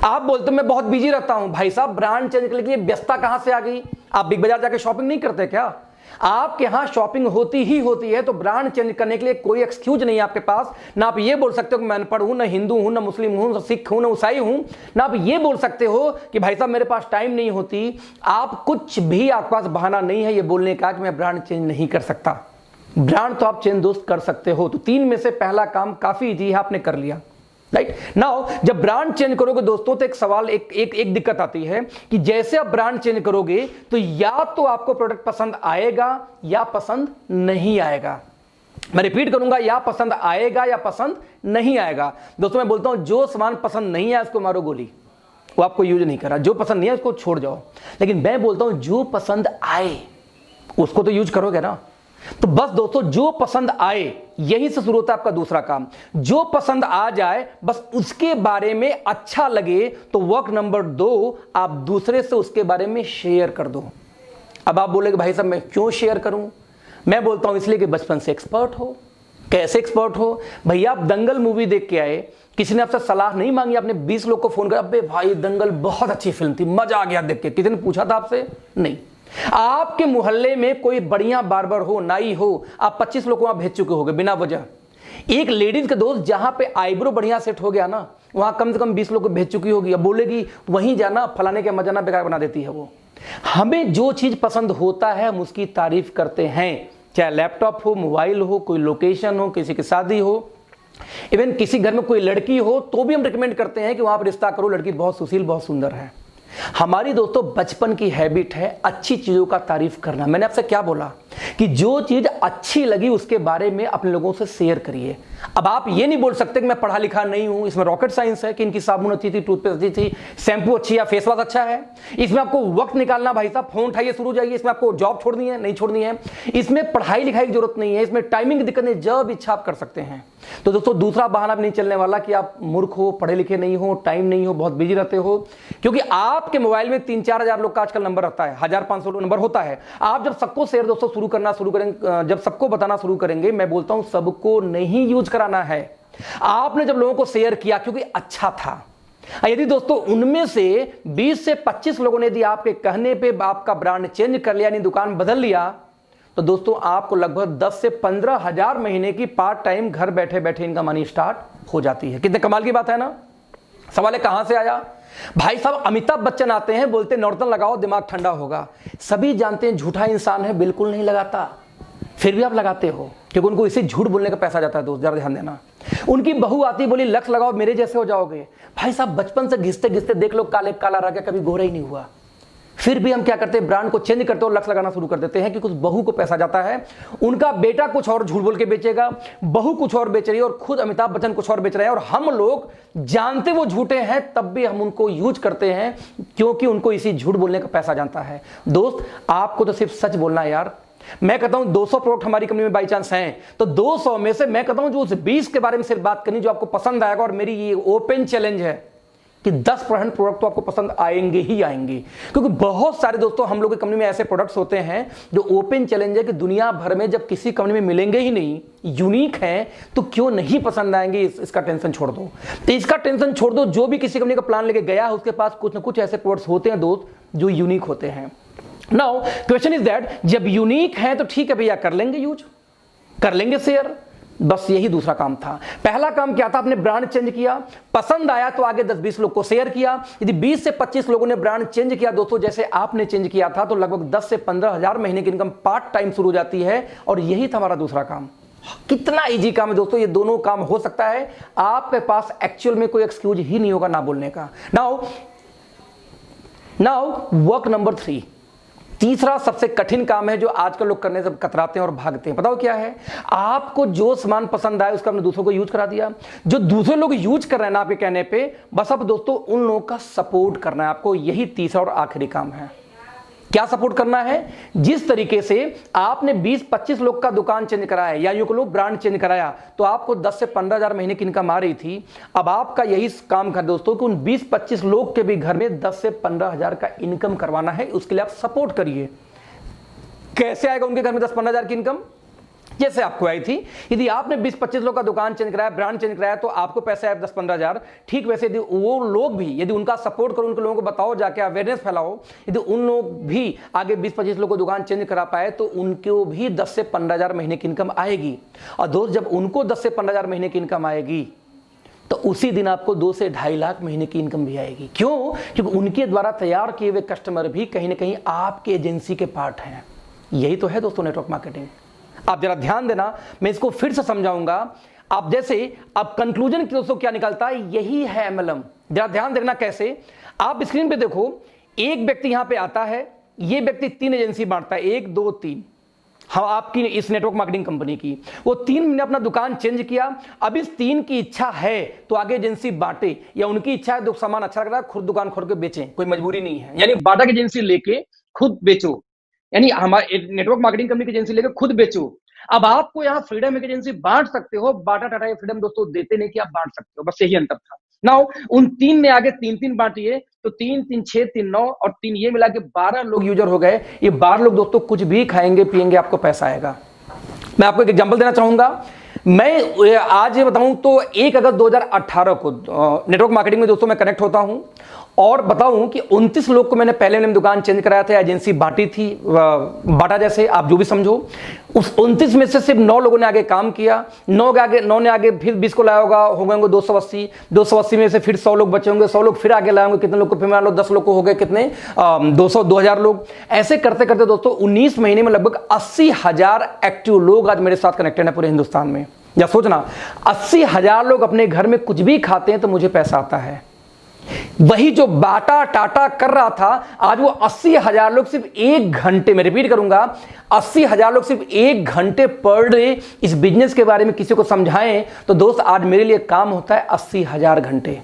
आप बोलते मैं बहुत बिजी रहता हूं। भाई साहब, ब्रांड चेंज करने के लिए व्यस्तता कहां से आ गई? आप बिग बाजार जाके शॉपिंग नहीं करते क्या? आपके यहां शॉपिंग होती ही होती है, तो ब्रांड चेंज करने के लिए कोई एक्सक्यूज नहीं है आपके पास। ना आप ये बोल सकते हो कि मैं अनपढ़ हूं, ना हिंदू हूं, ना मुस्लिम हूं, ना सिख हूं, ना ईसाई हूं। ना आप ये बोल सकते हो कि भाई साहब मेरे पास टाइम नहीं होती। आप कुछ भी, आपके पास बहाना नहीं है ये बोलने का कि मैं ब्रांड चेंज नहीं कर सकता। ब्रांड तो आप चेंज दोस्त कर सकते हो। तो 3 में से पहला काम काफी इजी है, आपने कर लिया। राइट नाउ, जब ब्रांड चेंज करोगे दोस्तों, तो एक सवाल, एक दिक्कत आती है कि जैसे आप ब्रांड चेंज करोगे तो या तो आपको प्रोडक्ट पसंद आएगा या पसंद नहीं आएगा। मैं रिपीट करूंगा, या पसंद आएगा या पसंद नहीं आएगा। दोस्तों मैं बोलता हूं जो सामान पसंद नहीं है उसको मारो गोली, वो आपको यूज नहीं करा। जो पसंद नहीं है उसको छोड़ जाओ। लेकिन मैं बोलता हूं जो पसंद आए उसको तो यूज करोगे ना। तो बस दोस्तों, जो पसंद आए, यही से शुरू होता है आपका दूसरा काम। जो पसंद आ जाए, बस उसके बारे में अच्छा लगे, तो वर्क नंबर 2, आप दूसरे से उसके बारे में शेयर कर दो। अब आप बोलेगे भाई साहब मैं क्यों शेयर करूं? मैं बोलता हूं इसलिए कि बचपन से एक्सपर्ट हो। कैसे एक्सपर्ट हो? भैया, आप दंगल मूवी देख के आए, किसी ने आपसे सलाह नहीं मांगी, आपने 20 लोग को फोन किया, अबे भाई दंगल बहुत अच्छी फिल्म थी, मजा आ गया देख के। किसी ने पूछा था आपसे? नहीं। आपके मोहल्ले में कोई बढ़िया बार्बर हो, नाई हो, आप 25 लोग वहां भेज चुके होंगे बिना वजह। एक लेडीज के दोस्त जहां पे आईब्रो बढ़िया सेट हो गया ना, वहां कम से कम 20 लोग को भेज चुकी होगी। अब बोलेगी वहीं जाना, फलाने के मजाना बेकार बना देती है वो। हमें जो चीज पसंद होता है हम उसकी तारीफ करते हैं, चाहे लैपटॉप हो, मोबाइल हो, कोई लोकेशन हो, किसी की शादी हो, इवन किसी घर में कोई लड़की हो तो भी हम रिकमेंड करते हैं कि वहां पर रिश्ता करो, लड़की बहुत सुशील, बहुत सुंदर है। हमारी दोस्तों बचपन की हैबिट है अच्छी चीजों का तारीफ करना। मैंने आपसे क्या बोला कि जो चीज अच्छी लगी उसके बारे में अपने लोगों से शेयर करिए। अब आप ये नहीं बोल सकते कि मैं पढ़ा लिखा नहीं हूं, इसमें रॉकेट साइंस है कि इनकी साबुन अच्छी थी, टूथपेस्ट अच्छी थी, शैम्पू अच्छी या फेस वॉश अच्छा है। इसमें आपको वक्त निकालना, भाई साहब फोन उठाइए शुरू जाइए, इसमें आपको जॉब छोड़नी है नहीं छोड़नी है, इसमें पढ़ाई लिखाई की जरूरत नहीं है, इसमें टाइमिंग की दिक्कत नहीं, जब इच्छा आप कर सकते हैं। तो दोस्तों दूसरा बहाना भी नहीं चलने वाला कि आप मूर्ख हो, पढ़े लिखे नहीं हो, टाइम नहीं हो, बहुत बिजी रहते हो। क्योंकि आपके मोबाइल में 3-4 हजार लोग का आजकल नंबर रहता है, 1500 नंबर होता है। आप जब सबको शेयर दोस्तों शुरू करना शुरू करेंगे, जब सबको बताना शुरू करेंगे, मैं बोलता हूं सबको नहीं यूज कराना है। आपने जब लोगों को शेयर किया क्योंकि अच्छा था, यदि दोस्तों उनमें से 20 से 25 लोगों ने यदि आपके कहने पे आपका ब्रांड चेंज कर लिया, यानी दुकान बदल लिया, तो दोस्तों आपको लगभग 10 से 15 हजार महीने की पार्ट टाइम घर बैठे बैठे इनकम आनी स्टार्ट हो जाती है। कितने कमाल की बात है ना। सवाल है कहां से आया? भाई साहब अमिताभ बच्चन आते हैं, बोलते नॉर्टन लगाओ दिमाग ठंडा होगा। सभी जानते हैं झूठा इंसान है, बिल्कुल नहीं लगाता, फिर भी आप लगाते हो क्योंकि उनको इसे झूठ बोलने का पैसा जाता है। दोस्त जरा ध्यान देना। उनकी बहू आती बोली लक्स लगाओ मेरे जैसे हो जाओगे। भाई साहब बचपन से घिसते घिसते देख लो, काले काला रह गया, कभी गोरा ही नहीं हुआ। फिर भी हम क्या करते हैं, ब्रांड को चेंज करते हो, लक्स लगाना शुरू कर देते हैं क्योंकि उस बहू को पैसा जाता है। उनका बेटा कुछ और झूठ बोल के बेचेगा, बहू कुछ और बेच रही है और खुद अमिताभ बच्चन कुछ और बेच रहे हैं, और हम लोग जानते वो झूठे हैं तब भी हम उनको यूज करते हैं क्योंकि उनको इसी झूठ बोलने का पैसा जानता है। दोस्त आपको तो सिर्फ सच बोलना है यार। मैं कहता हूं 200 प्रोडक्ट हमारी कंपनी में बाई चांस हैं, तो 200 में से मैं कहता हूं जो उस 20 के बारे में सिर्फ बात करनी जो आपको पसंद आएगा। और मेरी ये ओपन चैलेंज है कि 10% प्रोडक्ट तो आपको पसंद आएंगे ही आएंगे, क्योंकि बहुत सारे दोस्तों हम लोग की कंपनी में ऐसे प्रोडक्ट्स होते हैं जो ओपन चैलेंज है कि दुनिया भर में जब किसी कंपनी में मिलेंगे ही नहीं, यूनिक हैं, तो क्यों नहीं पसंद आएंगे। इसका टेंशन छोड़ दो, तो इसका टेंशन छोड़ दो। जो भी किसी कंपनी का प्लान लेके गया है उसके पास कुछ ना कुछ ऐसे प्रोडक्ट्स होते हैं दोस्त जो यूनिक होते हैं। नाउ क्वेश्चन इज दैट जब यूनिक है तो ठीक है भैया, कर लेंगे यूज, कर लेंगे शेयर, बस यही दूसरा काम था। पहला काम क्या था, आपने ब्रांड चेंज किया, पसंद आया तो आगे 10-20 लोग को शेयर किया। यदि 20 से 25 लोगों ने ब्रांड चेंज किया दोस्तों जैसे आपने चेंज किया था, तो लगभग 10 से 15 हजार महीने की इनकम पार्ट टाइम शुरू हो जाती है। और यही था हमारा दूसरा काम। कितना इजी काम है दोस्तों, ये दोनों काम हो सकता है। आपके पास एक्चुअल में कोई एक्सक्यूज ही नहीं होगा ना बोलने का। नाउ वर्क नंबर 3, तीसरा सबसे कठिन काम है जो आजकल लोग करने से कतराते हैं और भागते हैं। बताओ क्या है? आपको जो सामान पसंद आया उसका आपने दूसरों को यूज करा दिया। जो दूसरे लोग यूज कर रहे हैं ना आपके कहने पे, बस अब दोस्तों उन लोगों का सपोर्ट करना है आपको। यही तीसरा और आखिरी काम है। क्या सपोर्ट करना है? जिस तरीके से आपने 20-25 लोग का दुकान चेंज कराया या यूं कहो ब्रांड चेंज कराया तो आपको 10 से 15 हजार महीने की इनकम आ रही थी। अब आपका यही काम कर दोस्तों कि उन 20-25 लोग के भी घर में 10 से 15 हजार का इनकम करवाना है। उसके लिए आप सपोर्ट करिए। कैसे आएगा उनके घर में 10-15 हजार की इनकम? जैसे आपको आई थी, यदि आपने 20-25 लोग का दुकान चेंज कराया, ब्रांड चेंज कराया, तो आपको पैसे आए 10-15 हजार। ठीक वैसे यदि वो लोग भी, यदि उनका सपोर्ट करो, उनके लोगों को बताओ, जाके अवेयरनेस फैलाओ, यदि उन लोग भी आगे 20-25 लोग को दुकान चेंज करा पाए तो उनको भी 10 से 15 हजार महीने की इनकम आएगी। और दोस्त, जब उनको 10 से 15 हजार महीने की इनकम आएगी तो उसी दिन आपको 2 से 2.5 लाख महीने की इनकम भी आएगी। क्यों? क्योंकि उनके द्वारा तैयार किए हुए कस्टमर भी कहीं ना कहीं आपके एजेंसी के पार्ट हैं। यही तो है दोस्तों नेटवर्क मार्केटिंग। आप जरा ध्यान देना, मैं इसको फिर से समझाऊंगा। आप जैसे अब कंक्लूजन दोस्तों क्या निकलता है, यही है एमएलएम। जरा ध्यान देखना कैसे। आप स्क्रीन पे देखो, एक व्यक्ति यहां पे आता है, ये व्यक्ति 3 एजेंसी बांटता है, 1 2 3। हाँ, आपकी इस नेटवर्क मार्केटिंग कंपनी की वो 3 ने अपना दुकान चेंज किया। अब इस 3 की इच्छा है तो आगे एजेंसी बांटे, या उनकी इच्छा है तो सामान अच्छा लग रहा है खुद दुकान खोल के बेचें, कोई मजबूरी नहीं है। यानी बाटा की एजेंसी लेके खुद बेचो, यानी हमारे नेटवर्क मार्केटिंग कंपनी की एजेंसी लेकर खुद बेचो। अब आपको यहाँ फ्रीडम एक एजेंसी बांट सकते हो, बाटा टाटा ये फ्रीडम दोस्तों देते नहीं कि आप बांट सकते हो, बस यही अंतर था। नाउ उन 3 ने आगे 3-3 बांटिए, तो 3 3 6 3 9 और 3 ये मिला के 12 लोग यूजर हो गए। ये 12 लोग दोस्तों कुछ भी खाएंगे पिएंगे, आपको पैसा आएगा। मैं आपको एक एग्जांपल देना चाहूंगा। मैं आज ये बताऊं तो 1 अगस्त 2018 को नेटवर्क मार्केटिंग में दोस्तों मैं कनेक्ट होता हूं और बताऊं कि 29 लोग को मैंने पहले मैंने दुकान चेंज कराया था, एजेंसी बांटी थी, बाटा जैसे आप जो भी समझो। उस 29 में से सिर्फ 9 लोगों ने आगे काम किया। 9 ने आगे फिर 20 को लाया होगा, हो गए 280। 280 में से फिर 100 लोग बचे होंगे, 100 लोग फिर आगे लाए होंगे, कितने लोग को फिर मान लो 10 लोग को हो गए कितने 2000 लोग। ऐसे करते करते दोस्तों 19 महीने में लगभग 80,000 एक्टिव लोग आज मेरे साथ कनेक्टेड है पूरे हिंदुस्तान में। या सोचना, 80,000 लोग अपने घर में कुछ भी खाते हैं तो मुझे पैसा आता है। वही जो बाटा टाटा कर रहा था, आज वो 80,000 लोग सिर्फ 1 घंटे में, रिपीट करूंगा, 80,000 लोग सिर्फ 1 घंटे पर डे इस बिजनेस के बारे में किसी को समझाएं तो दोस्त आज मेरे लिए काम होता है 80,000 घंटे।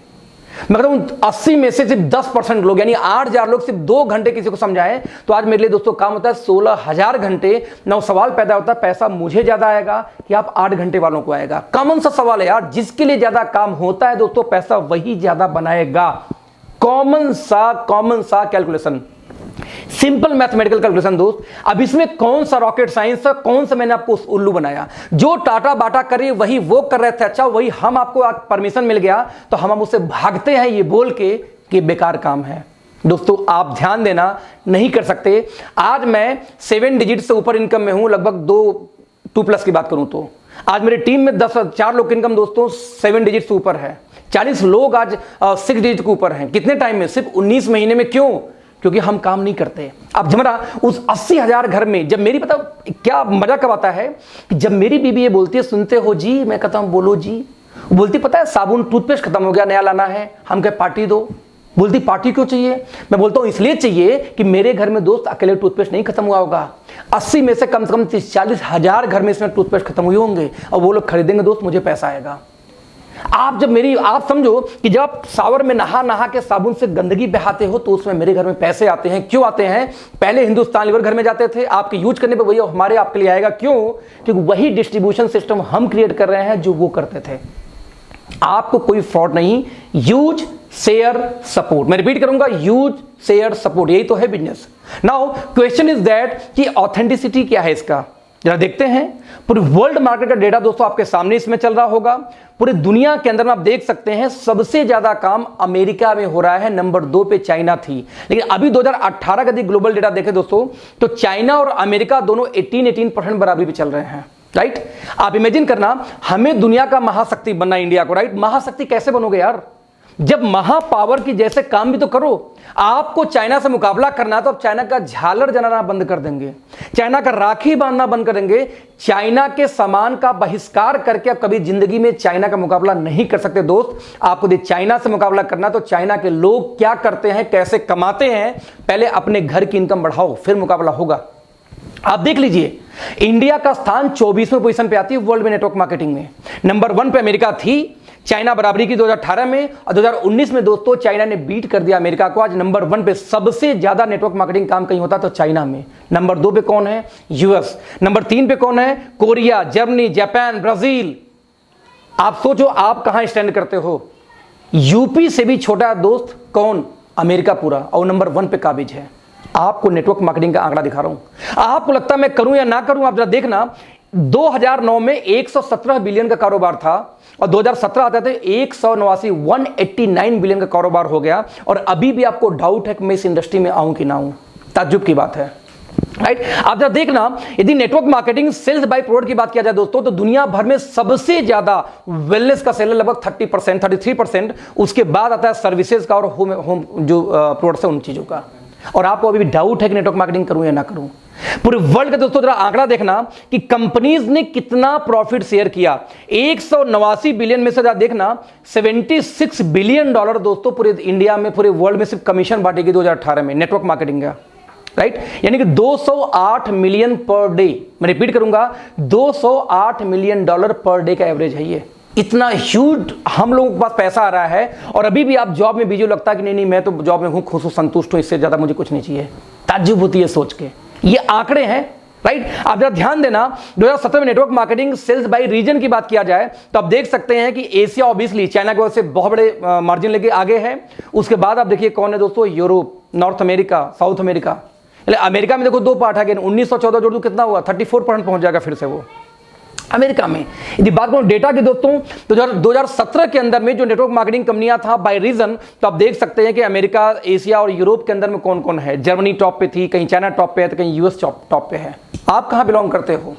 मैं कहता हूं 80 में से सिर्फ 10% लोग यानी 8,000 लोग सिर्फ 2 घंटे किसी को समझाएं तो आज मेरे लिए दोस्तों काम होता है 16,000 घंटे। ना सवाल पैदा होता है पैसा मुझे ज्यादा आएगा कि आप 8 घंटे वालों को आएगा। कॉमन सा सवाल है यार, जिसके लिए ज्यादा काम होता है दोस्तों पैसा वही ज्यादा बनाएगा। कॉमन सा कैलकुलेशन, सिंपल मैथमेटिकल कैलकुलेशन दोस्त। अब इसमें कौन सा रॉकेट साइंस है, कौन सा मैंने आपको उल्लू बनाया? जो टाटा बाटा करे वही वो कर रहे थे, अच्छा वही हम आपको परमिशन मिल गया तो हम उससे भागते हैं ये बोल के कि बेकार काम है। दोस्तों आप ध्यान देना, नहीं कर सकते। आज मैं 7 डिजिट से ऊपर इनकम में हूं, लगभग 2 प्लस की बात करूं तो आज मेरी टीम में 4 लोग की इनकम दोस्तों 7 डिजिट से ऊपर है। 40 लोग आज 6 डिजिट के ऊपर हैं। कितने टाइम में? सिर्फ 19 महीने में। क्यों? क्योंकि हम काम नहीं करते। अब जमरा उस 80,000 घर में जब मेरी, पता क्या मजा कब आता है कि जब मेरी बीबी ये बोलती है सुनते हो जी, मैं कहता हूं बोलो जी। बोलती पता है साबुन टूथपेस्ट खत्म हो गया, नया लाना है। हम कहे पार्टी दो। बोलती पार्टी क्यों चाहिए? मैं बोलता हूं इसलिए चाहिए कि मेरे घर में दोस्त अकेले टूथपेस्ट नहीं खत्म हुआ होगा। 80 में से कम 30-40 हजार घर में इसमें टूथपेस्ट खत्म हुए होंगे और वो लोग खरीदेंगे दोस्त, मुझे पैसा आएगा। आप समझो कि जब आप शावर में नहा के साबुन से गंदगी बहाते हो तो उसमें मेरे घर में पैसे आते हैं। क्यों आते हैं? पहले हिंदुस्तान लीवर घर में जाते थे, आपके यूज करने पे वही हमारे आपके लिए आएगा। क्यों? क्योंकि वही डिस्ट्रीब्यूशन सिस्टम हम क्रिएट कर रहे हैं जो वो करते थे। आपको कोई फ्रॉड नहीं। यूज शेयर सपोर्ट, मैं रिपीट करूंगा, यूज शेयर सपोर्ट, यही तो है business. Now question is that कि ऑथेंटिसिटी क्या है इसका, जरा देखते हैं। पूरे वर्ल्ड मार्केट का डेटा दोस्तों आपके सामने इसमें चल रहा होगा। पूरे दुनिया के अंदर में आप देख सकते हैं सबसे ज्यादा काम अमेरिका में हो रहा है, नंबर 2 पे चाइना थी। लेकिन अभी 2018 का यदि ग्लोबल डेटा देखें दोस्तों तो चाइना और अमेरिका दोनों 18% बराबरी पे चल रहे हैं। राइट? आप इमेजिन करना, हमें दुनिया का महाशक्ति बनना, इंडिया को। राइट? महाशक्ति कैसे बनोगे यार? जब महापावर की जैसे काम भी तो करो। आपको चाइना से मुकाबला करना तो आप चाइना का झालर जलाना बंद कर देंगे, चाइना का राखी बांधना बंद कर देंगे, चाइना के सामान का बहिष्कार करके आप कभी जिंदगी में चाइना का मुकाबला नहीं कर सकते दोस्त। आपको यदि चाइना से मुकाबला करना तो चाइना के लोग क्या करते हैं, कैसे कमाते हैं, पहले अपने घर की इनकम बढ़ाओ, फिर मुकाबला होगा। आप देख लीजिए, इंडिया का स्थान 24वें पोजीशन पे आती है वर्ल्ड में नेटवर्क मार्केटिंग में। नंबर 1 पे अमेरिका थी, चाइना बराबरी की 2018 में, और 2019 में दोस्तों चाइना ने बीट कर दिया अमेरिका को। आज नंबर 1 पे सबसे ज्यादा नेटवर्क मार्केटिंग काम कहीं होता तो चाइना में। नंबर 2 पे कौन है? यूएस। नंबर 3 पे कौन है? Korea, Germany, Japan, Brazil. आप सोचो आप कहां स्टैंड करते हो। यूपी से भी छोटा दोस्त कौन? अमेरिका पूरा, और नंबर 1 पे काबिज है। आपको नेटवर्क मार्केटिंग का आंकड़ा दिखा रहा हूं। आपको लगता है मैं करूं या ना करूं? आप जरा देखना, 2009 में 117 बिलियन का कारोबार था, और 2017 आते थे 189 बिलियन का कारोबार हो गया। और अभी भी आपको डाउट है कि मैं इस इंडस्ट्री में आऊं कि ना आऊं। ताज्जुब की बात है, राइट। आप जरा देखना, यदि network marketing sales by product की बात किया जाए दोस्तों, तो दुनिया भर में सबसे ज्यादा वेलनेस का सेल है, लगभग 30%, 33%। उसके बाद आता है सर्विसेज का और होम जो प्रोडक्ट्स है उन चीजों का। और आपको अभी भी डाउट है कि नेटवर्क मार्केटिंग करूं या ना करूं। पूरे वर्ल्ड का दोस्तों जरा आंकड़ा देखना कि कंपनीज ने कितना प्रॉफिट शेयर किया। 189 बिलियन में से जरा देखना, $76 बिलियन दोस्तों पूरे इंडिया में, पूरे वर्ल्ड में सिर्फ कमीशन बांटेगी 2018 में नेटवर्क मार्केटिंग का, राइट। यानी कि 208 मिलियन पर डे। मैं रिपीट करूंगा, $208 मिलियन पर डे का एवरेज है ये। इतना ह्यूज हम लोगों के पास पैसा आ रहा है, और अभी भी आप जॉब में बिजी, लगता है कि नहीं मैं तो जॉब में हूं, खुश हूं, संतुष्ट हूं, इससे ज्यादा मुझे कुछ नहीं चाहिए। ताज्जुब होती है सोच के। ये आंकड़े हैं, राइट। आप जरा ध्यान देना, 2017 में network marketing sales by region की बात किया जाए तो आप देख सकते हैं कि एशिया ऑब्वियसली चाइना की वजह से बहुत बड़े मार्जिन लेके आगे है। उसके बाद आप देखिए कौन है दोस्तों? Europe, north America, south America. America में देखो 2 पार्ट है, 1914 जोड़ दो कितना हुआ? 34% पहुंच जाएगा फिर से वो अमेरिका में। यदि बात करूं डेटा की दोस्तों, तो 2017 के अंदर में जो नेटवर्क मार्केटिंग कंपनियां था बाय रीजन, तो आप देख सकते हैं कि अमेरिका, एशिया और यूरोप के अंदर में कौन कौन है। जर्मनी टॉप पे थी, कहीं चाइना टॉप पे है, तो कहीं यूएस टॉप पे है। आप कहां बिलोंग करते हो?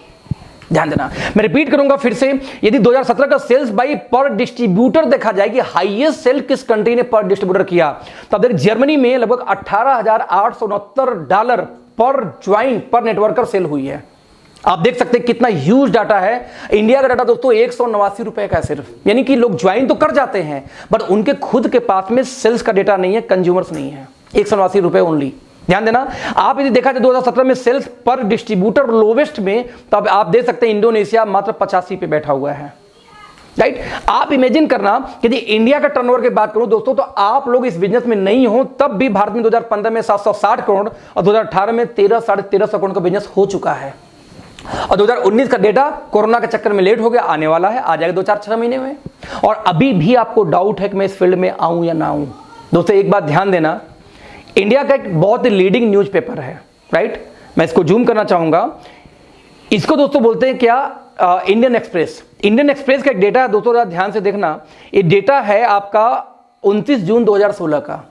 ध्यान देना। मैं रिपीट करूंगा फिर से, यदि 2017 का सेल्स बाय पर डिस्ट्रीब्यूटर देखा जाए कि हाईएस्ट सेल किस कंट्री ने पर डिस्ट्रीब्यूटर किया, तो आप देखिए जर्मनी में लगभग $18,869 पर ज्वाइन पर नेटवर्कर सेल हुई है। आप देख सकते हैं कितना ह्यूज डाटा है। इंडिया का डाटा दोस्तों 189 रुपए का है सिर्फ, यानी कि लोग ज्वाइन तो कर जाते हैं बट उनके खुद के पास में सेल्स का डेटा नहीं है, कंज्यूमर्स नहीं है। 189 रुपए ओनली। ध्यान देना, आप यदि देखा जाए 2017 में सेल्स पर डिस्ट्रीब्यूटर लोवेस्ट में, तो आप देख सकते हैं इंडोनेशिया मात्र 85 पे बैठा हुआ है, राइट। आप इमेजिन करना कि यदि इंडिया का टर्नओवर की बात करूं दोस्तों, तो आप लोग इस बिजनेस में नहीं हो, तब भी भारत में 2015 में 760 करोड़ और 2018 में 13-13.5 करोड़ का बिजनेस हो चुका है। और 2019 का डेटा कोरोना के चक्कर में लेट हो गया, आने वाला है, आ जाएगा 2-4-6 महीने में। और अभी भी आपको डाउट है कि मैं इस फील्ड में आऊं या ना आऊं। दोस्तों एक बात ध्यान देना, इंडिया का एक बहुत ही लीडिंग न्यूज़पेपर है, राइट। मैं इसको जूम करना चाहूंगा। इसको दोस्तों बोलते हैं क्या? Indian express. इंडियन एक्सप्रेस का एक डेटा है दोस्तों, ध्यान से देखना। ये डेटा है आपका 29 जून 2016 का।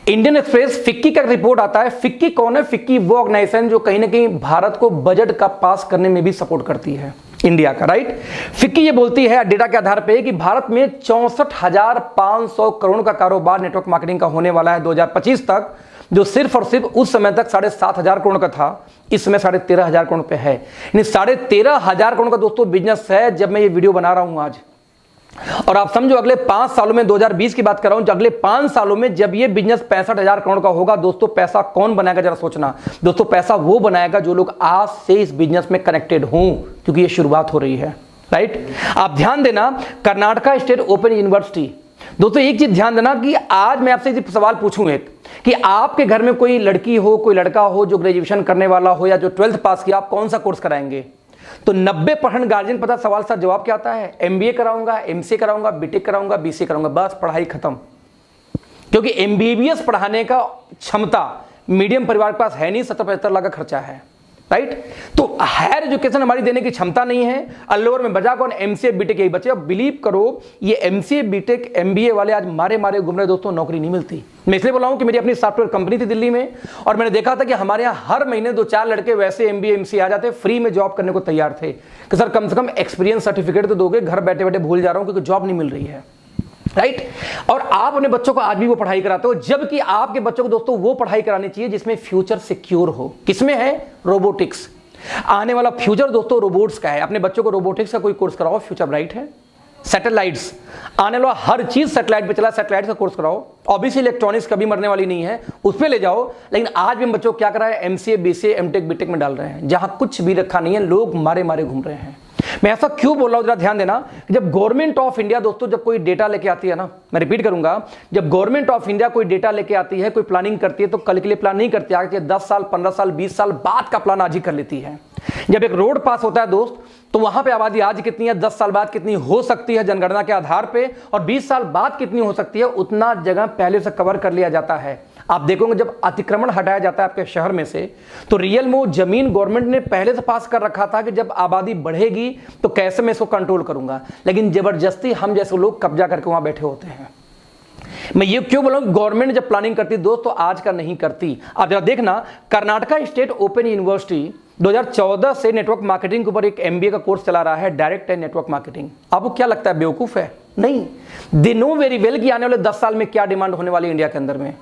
इंडियन एक्सप्रेस फिक्की का रिपोर्ट आता है। फिक्की कौन है? फिक्की वो ऑर्गेनाइजेशन जो कहीं ना कहीं भारत को बजट का पास करने में भी सपोर्ट करती है, इंडिया का, राइट। फिक्की ये बोलती है डेटा के आधार पे कि भारत में 64,500 करोड़ का कारोबार नेटवर्क मार्केटिंग का होने वाला है 2025 तक, जो सिर्फ और सिर्फ उस समय तक 7,500 करोड़ का था, इस समय 13,500 करोड़ पे है। यानी 13,500 करोड़ का दोस्तों बिजनेस है जब मैं ये वीडियो बना रहा हूं आज। और आप समझो अगले 5 सालों में, 2020 की बात कर रहा हूं, अगले 5 सालों में जब ये बिजनेस 65,000 करोड़ का होगा दोस्तों, पैसा कौन बनाएगा जरा सोचना। दोस्तों पैसा वो बनाएगा जो लोग आज से इस बिजनेस में कनेक्टेड हों, क्योंकि ये शुरुआत हो रही है, राइट। आप ध्यान देना, कर्नाटका स्टेट ओपन यूनिवर्सिटी। दोस्तों एक चीज ध्यान देना कि आज मैं आपसे सवाल पूछूं एक, कि आपके घर में कोई लड़की हो, कोई लड़का हो जो ग्रेजुएशन करने वाला हो या जो 12th पास किया, आप कौन सा कोर्स कराएंगे? तो 90% गार्जियन पता सवाल सा जवाब क्या आता है? MBA कराऊंगा, MCA कराऊंगा, BTech कराऊंगा, BCA कराऊंगा, बस पढ़ाई खत्म। क्योंकि MBBS पढ़ाने का क्षमता मीडियम परिवार के पास है नहीं, 70-75 लाख का खर्चा है, राइट। तो हायर एजुकेशन हमारी देने की क्षमता नहीं है। अल्लोवर में बजा कौन? MCA BTech यही बचे। अब बिलीव करो, ये MCA BTech MBA वाले आज मारे घूम रहे दोस्तों, नौकरी नहीं मिलती। मैं इसलिए बोला हूं कि मेरी अपनी सॉफ्टवेयर कंपनी थी दिल्ली में, और मैंने देखा था कि हमारे यहाँ हर महीने 2-4 लड़के वैसे MBA MCA आ जाते, फ्री में जॉब करने को तैयार थे कि सर कम से कम एक्सपीरियंस सर्टिफिकेट तो दोगे, घर बैठे बैठे भूल जा रहा हूं क्योंकि जॉब नहीं मिल रही है, राइट। और आप अपने बच्चों को आज भी वो पढ़ाई कराते हो, जबकि आपके बच्चों को दोस्तों वो पढ़ाई करानी चाहिए जिसमें फ्यूचर सिक्योर हो। किसमें है? रोबोटिक्स। आने वाला फ्यूचर दोस्तों रोबोट्स का है। अपने बच्चों को रोबोटिक्स का कोई कोर्स कराओ, फ्यूचर ब्राइट है। सैटेलाइट्स, आने वाला हर चीज सैटेलाइट पे चला, सैटेलाइट का कोर्स कराओ। ऑब्वियसली इलेक्ट्रॉनिक्स कभी मरने वाली नहीं है, उस पे ले जाओ। लेकिन आज भी बच्चों को क्या करा है? MCA BCA MTech BTech में डाल रहे हैं, जहां कुछ भी रखा नहीं है, लोग मारे घूम रहे हैं। मैं ऐसा क्यों बोल रहा हूं, जरा ध्यान देना कि जब गवर्नमेंट ऑफ इंडिया दोस्तों जब कोई डेटा लेके आती है ना, मैं रिपीट करूंगा, जब गवर्नमेंट ऑफ इंडिया कोई डेटा लेके आती है, कोई प्लानिंग करती है, तो कल के लिए प्लान नहीं करती, आगे 10 साल 15 साल 20 साल बाद का प्लान आज ही कर लेती है। जब एक रोड पास होता है दोस्त, तो वहां पे आबादी आज कितनी है, 10 साल बाद कितनी हो सकती है जनगणना के आधार पे, और 20 साल बाद कितनी हो सकती है, उतना जगह पहले से कवर कर लिया जाता है। आप देखोगे जब अतिक्रमण हटाया जाता है आपके शहर में से, तो रियल में जमीन गवर्नमेंट ने पहले से पास कर रखा था कि जब आबादी बढ़ेगी तो कैसे मैं इसको कंट्रोल करूंगा, लेकिन जबरदस्ती हम जैसे लोग कब्जा करके वहां बैठे होते हैं। मैं ये क्यों बोला, गवर्नमेंट जब प्लानिंग करती दोस्तों आज का नहीं करती। आप जरा देखना, कर्नाटका स्टेट ओपन यूनिवर्सिटी 2014 से नेटवर्क मार्केटिंग के ऊपर एक MBA का कोर्स चला रहा है, डायरेक्ट एंड नेटवर्क मार्केटिंग। आपको क्या लगता है बेवकूफ है? नहीं, दे नो वेरी वेल कि आने वाले 10 साल में क्या डिमांड होने वाली है इंडिया के अंदर में।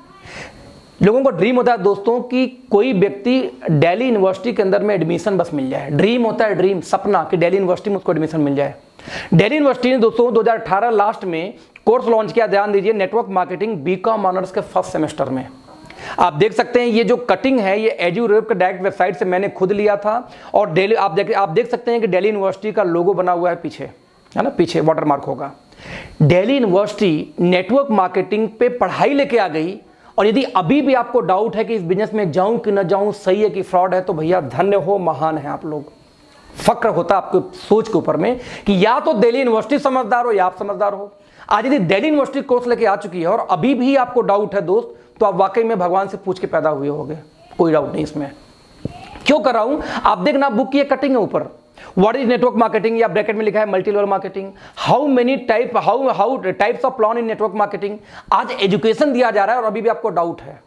लोगों को ड्रीम होता है दोस्तों कि कोई व्यक्ति दिल्ली यूनिवर्सिटी के अंदर में एडमिशन बस मिल जाए। ड्रीम होता है, ड्रीम, सपना कि दिल्ली यूनिवर्सिटी में उसको एडमिशन मिल जाए। दिल्ली यूनिवर्सिटी ने दोस्तों 2018 लास्ट में कोर्स लॉन्च किया, ध्यान दीजिए, नेटवर्क मार्केटिंग बीकॉम ऑनर्स के फर्स्ट सेमेस्टर में। आप देख सकते हैं ये जो कटिंग है ये एजुरेप के डायरेक्ट वेबसाइट से मैंने खुद लिया था, और दिल्ली आप देख सकते हैं कि दिल्ली यूनिवर्सिटी का लोगो बना हुआ है पीछे, है ना, पीछे वाटरमार्क होगा। दिल्ली यूनिवर्सिटी नेटवर्क मार्केटिंग पे पढ़ाई लेके आ गई, और यदि अभी भी आपको डाउट है कि इस बिजनेस में जाऊं कि न जाऊं, सही है कि फ्रॉड है, तो भैया धन्य हो, महान है आप लोग। फक्र होता आपको सोच के ऊपर में कि या तो दिल्ली यूनिवर्सिटी समझदार हो या आप समझदार हो। आज यदि दिल्ली यूनिवर्सिटी कोर्स लेके आ चुकी है और अभी भी आपको डाउट है दोस्त, तो आप वाकई में भगवान से पूछ के पैदा हुए होंगे, कोई डाउट नहीं इसमें। क्यों कर रहा हूं, आप देखना बुक की कटिंग है ऊपर, व्हाट इज नेटवर्क मार्केटिंग, या ब्रैकेट में लिखा है multi level marketing, how many type how types of plan in network marketing. आज एजुकेशन दिया जा रहा है और अभी भी आपको डाउट है।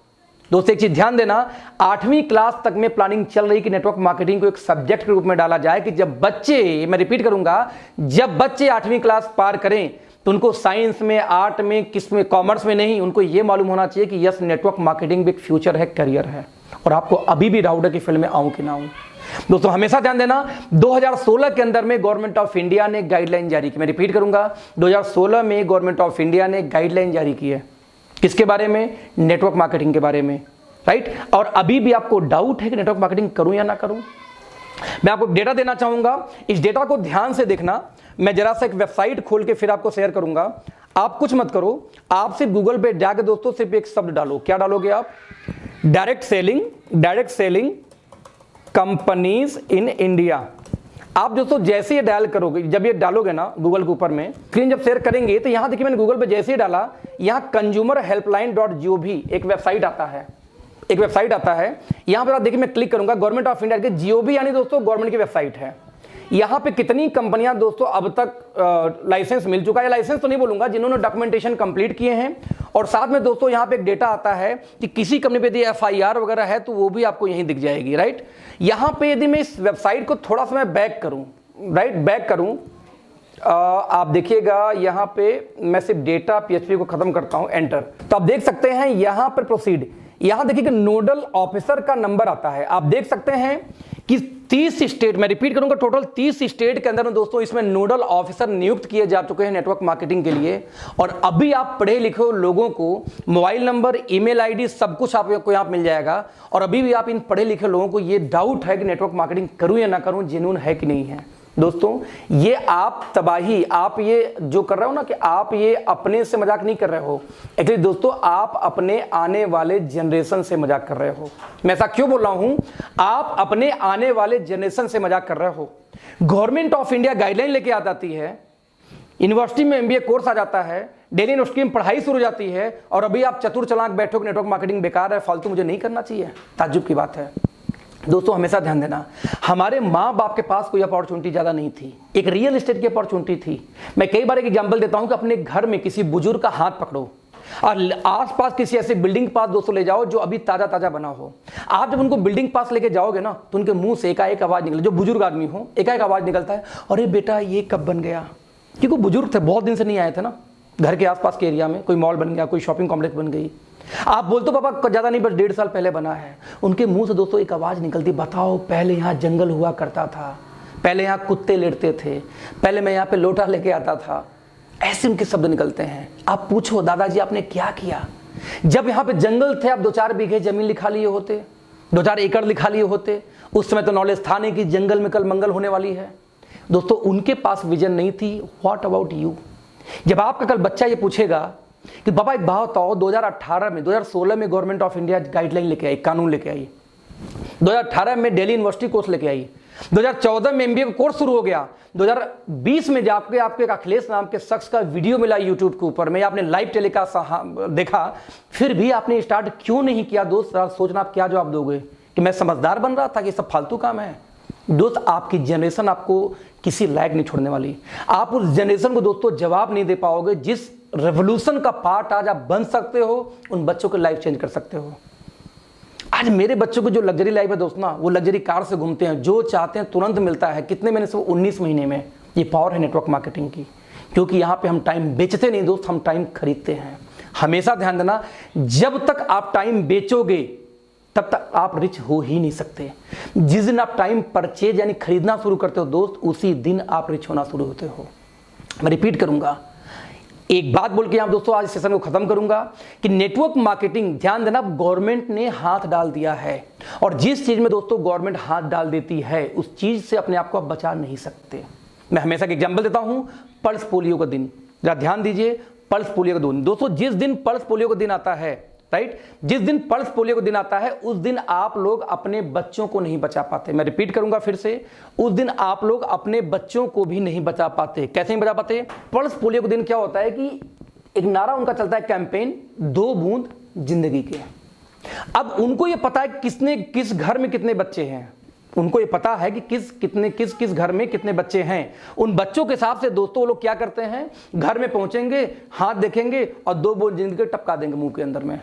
दोस्तों एक चीज ध्यान देना, 8वीं क्लास तक में प्लानिंग चल रही कि नेटवर्क मार्केटिंग को एक सब्जेक्ट के रूप में डाला जाए, कि जब बच्चे, मैं रिपीट करूंगा, जब बच्चे 8वीं क्लास पार करें तो उनको साइंस में, आर्ट में, किस में, कॉमर्स में नहीं, उनको यह मालूम होना चाहिए कि यस नेटवर्क मार्केटिंग भी एक फ्यूचर है, करियर है। और आपको अभी भी डाउट है कि फील्ड में आऊं कि ना आऊं। दोस्तों हमेशा ध्यान देना, 2016 के अंदर में गवर्नमेंट ऑफ इंडिया ने गाइडलाइन जारी की। मैं रिपीट करूंगा, 2016 में गवर्नमेंट ऑफ इंडिया ने गाइडलाइन जारी की है, किसके बारे में, नेटवर्क मार्केटिंग के बारे में, राइट। और अभी भी आपको डाउट है कि नेटवर्क मार्केटिंग करूं या ना करूं। मैं आपको डेटा देना चाहूंगा, इस डेटा को ध्यान से देखना। मैं जरा सा एक वेबसाइट खोल के फिर आपको शेयर करूंगा। आप कुछ मत करो, आप सिर्फ गूगल पे जाके दोस्तों सिर्फ एक शब्द डालो। क्या डालोगे आप? Direct selling companies in India. आप दोस्तों जैसे ये डायल करोगे, जब ये डालोगे ना गूगल के ऊपर में, स्क्रीन जब शेयर करेंगे तो यहां देखिए मैंने गूगल पे जैसे ही डाला, यहां consumerhelpline.gov एक वेबसाइट आता है, यहां पर आप देखिए मैं क्लिक करूंगा, गवर्नमेंट ऑफ इंडिया के GOV यानी दोस्तों गवर्नमेंट की वेबसाइट है। यहां पे कितनी कंपनियां दोस्तों अब तक लाइसेंस मिल चुका है, लाइसेंस तो नहीं बोलूंगा, जिन्होंने डॉक्यूमेंटेशन कंप्लीट किए हैं। और साथ में दोस्तों यहां पे एक डेटा आता है कि किसी कंपनी पे यदि FIR वगैरह है तो वो भी आपको यहीं दिख जाएगी, राइट। यहां पे यदि मैं इस वेबसाइट को थोड़ा सा मैं बैक करूं, आप देखिएगा यहां पे मैं सिर्फ डेटा PHP को खत्म करता हूं, एंटर। तो आप देख सकते हैं यहां पर प्रोसीड, यहां देखिए कि नोडल ऑफिसर का नंबर आता है। आप देख सकते हैं कि 30 स्टेट, मैं रिपीट करूंगा, टोटल 30 स्टेट के अंदर में दोस्तों इसमें नोडल ऑफिसर नियुक्त किए जा चुके हैं नेटवर्क मार्केटिंग के लिए। और अभी आप पढ़े लिखे लोगों को मोबाइल नंबर, ईमेल आईडी सब कुछ आपको यहाँ मिल जाएगा। और अभी भी आप इन पढ़े लिखे लोगों को ये डाउट है कि नेटवर्क मार्केटिंग करूं या ना करूं, जेन्युइन है कि नहीं है। दोस्तों ये आप तबाही, आप ये जो कर रहे हो ना, कि आप ये अपने से मजाक नहीं कर रहे हो, एक्चुअली दोस्तों आप अपने आने वाले जनरेशन से मजाक कर रहे हो। मैं ऐसा क्यों बोल रहा हूं, आप अपने आने वाले जनरेशन से मजाक कर रहे हो। गवर्नमेंट ऑफ इंडिया गाइडलाइन लेके आ जाती है, यूनिवर्सिटी में MBA कोर्स आ जाता है, दिल्ली यूनिवर्सिटी में पढ़ाई शुरू हो जाती है, और अभी आप चतुर चालाक बैठो कि नेटवर्क मार्केटिंग बेकार है, फालतू, मुझे नहीं करना चाहिए। ताज्जुब की बात है। दोस्तों हमेशा ध्यान देना, हमारे माँ बाप के पास कोई अपॉर्चुनिटी ज़्यादा नहीं थी, एक रियल एस्टेट की अपॉर्चुनिटी थी। मैं कई बार एक एग्जांपल देता हूं कि अपने घर में किसी बुजुर्ग का हाथ पकड़ो और आसपास किसी ऐसे बिल्डिंग पास दोस्तों ले जाओ जो अभी ताज़ा ताज़ा बना हो। आप जब उनको बिल्डिंग पास लेके जाओगे ना, तो उनके मुंह से एकाएक आवाज़ निकले, जो बुजुर्ग आदमी हो एकाएक आवाज़ निकलता है, अरे बेटा ये कब बन गया, क्योंकि बुजुर्ग थे, बहुत दिन से नहीं आए थे ना घर के आसपास के एरिया में, कोई मॉल बन गया, कोई शॉपिंग कॉम्प्लेक्स बन गई। आप बोलते हो पापा ज़्यादा नहीं, बस 1.5 साल पहले बना है। उनके मुंह से दोस्तों एक आवाज़ निकलती, बताओ पहले यहाँ जंगल हुआ करता था, पहले यहाँ कुत्ते लेटते थे, पहले मैं यहाँ पे लोटा लेके आता था, ऐसे उनके शब्द निकलते हैं। आप पूछो दादाजी आपने क्या किया, जब यहाँ पे जंगल थे आप 2-4 बीघे जमीन लिखा लिए होते, 2-4 एकड़ लिखा लिए होते। उस समय तो नॉलेज था नहीं कि जंगल में कल मंगल होने वाली है। दोस्तों उनके पास विजन नहीं थी। What about you? जब आपका कल बच्चा ये पूछेगा कि पापा एक बात बताओ, 2018 में 2016 में गवर्नमेंट ऑफ इंडिया गाइडलाइन लेके आई, कानून लेके आई, 2018 में दिल्ली यूनिवर्सिटी कोर्स लेके आई, 2014 में एमबीए का कोर्स शुरू हो गया, 2020 में जाके आपको एक अखिलेश नाम के शख्स का वीडियो मिला यूट्यूब के ऊपर में, आपने लाइव टेलीकास्ट देखा, फिर भी आपने स्टार्ट क्यों नहीं किया? दोस्त सोचना आप क्या जवाब दोगे कि मैं समझदार बन रहा था कि सब फालतू काम है? दोस्त आपकी जनरेशन आपको किसी लायक नहीं छोड़ने वाली। आप उस जनरेशन को दोस्तों जवाब नहीं दे पाओगे जिस रेवोल्यूशन का पार्ट आज आप बन सकते हो, उन बच्चों की लाइफ चेंज कर सकते हो। आज मेरे बच्चों को जो लग्जरी लाइफ है दोस्त ना, वो लग्जरी कार से घूमते हैं, जो चाहते हैं तुरंत मिलता है। कितने महीने से? 19 महीने में। ये पावर है नेटवर्क मार्केटिंग की, क्योंकि यहाँ पे हम टाइम बेचते नहीं दोस्त, हम टाइम खरीदते हैं। हमेशा ध्यान देना, जब तक आप टाइम बेचोगे तब तक आप रिच हो ही नहीं सकते। जिस दिन आप टाइम परचेज यानी खरीदना शुरू करते हो दोस्त, उसी दिन आप रिच होना शुरू होते हो। मैं रिपीट करूंगा, एक बात बोल के यहां दोस्तों आज सेशन को खत्म करूंगा कि नेटवर्क मार्केटिंग, ध्यान देना, गवर्नमेंट ने हाथ डाल दिया है, और जिस चीज में दोस्तों गवर्नमेंट हाथ डाल देती है उस चीज से अपने आप को आप बचा नहीं सकते। मैं हमेशा एक एग्जांपल देता हूं, पल्स पोलियो का दिन, जरा ध्यान दीजिए, पल्स पोलियो का दिन दोस्तों, जिस दिन पल्स पोलियो का दिन आता है, राइट, जिस दिन पल्स पोलियो का दिन आता है उस दिन आप लोग अपने बच्चों को नहीं बचा पाते। मैं रिपीट करूंगा फिर से, उस दिन आप लोग अपने बच्चों को भी नहीं बचा पाते। कैसे नहीं बचा पाते? पल्स पोलियो का दिन क्या होता है कि एक नारा उनका चलता है, कैंपेन 2 बूंद जिंदगी के। अब उनको ये पता है किस घर में कितने बच्चे हैं, उनको ये पता है कि किस घर में कितने बच्चे हैं। उन बच्चों के हिसाब से दोस्तों वो लोग क्या करते हैं, घर में पहुंचेंगे, हाथ देखेंगे और 2 बूंद जिंदगी के टपका देंगे मुंह के अंदर में,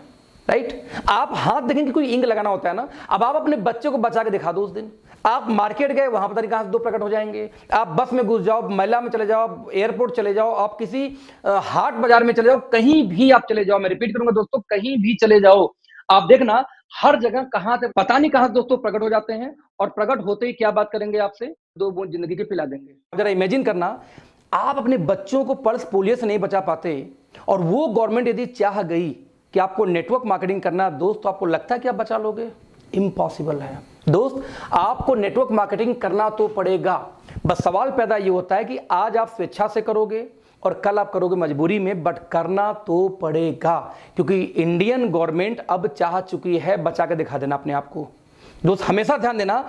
राइट। आप हाथ देखेंगे, कोई इंक लगाना होता है ना। अब आप अपने बच्चे को बचा के दिखा दो उस दिन। आप मार्केट गए, वहां पता नहीं कहां से 2 प्रकट हो जाएंगे। आप बस में घुस जाओ, मेला में चले जाओ, एयरपोर्ट चले जाओ, आप किसी हाट बाजार में चले जाओ, कहीं भी आप चले जाओ, मैं रिपीट करूंगा दोस्तों, कहीं भी चले जाओ, आप देखना हर जगह कहां से पता नहीं कहां से दोस्तों प्रकट हो जाते हैं, और प्रकट होते ही क्या बात करेंगे आपसे, 2 बूंद जिंदगी के पिला देंगे। जरा इमेजिन करना, आप अपने बच्चों को पल्स पोलियो से नहीं बचा पाते, और वो गवर्नमेंट यदि चाह गई कि आपको नेटवर्क मार्केटिंग करना दोस्त, तो आपको लगता है कि आप बचा लोगे? इम्पॉसिबल है दोस्त। आपको नेटवर्क मार्केटिंग करना तो पड़ेगा, बस सवाल पैदा ये होता है कि आज आप स्वेच्छा से करोगे और कल आप करोगे मजबूरी में, बट करना तो पड़ेगा, क्योंकि इंडियन गवर्नमेंट अब चाह चुकी है बचा के दिखा देना अपने आप को। दोस्त हमेशा ध्यान देना,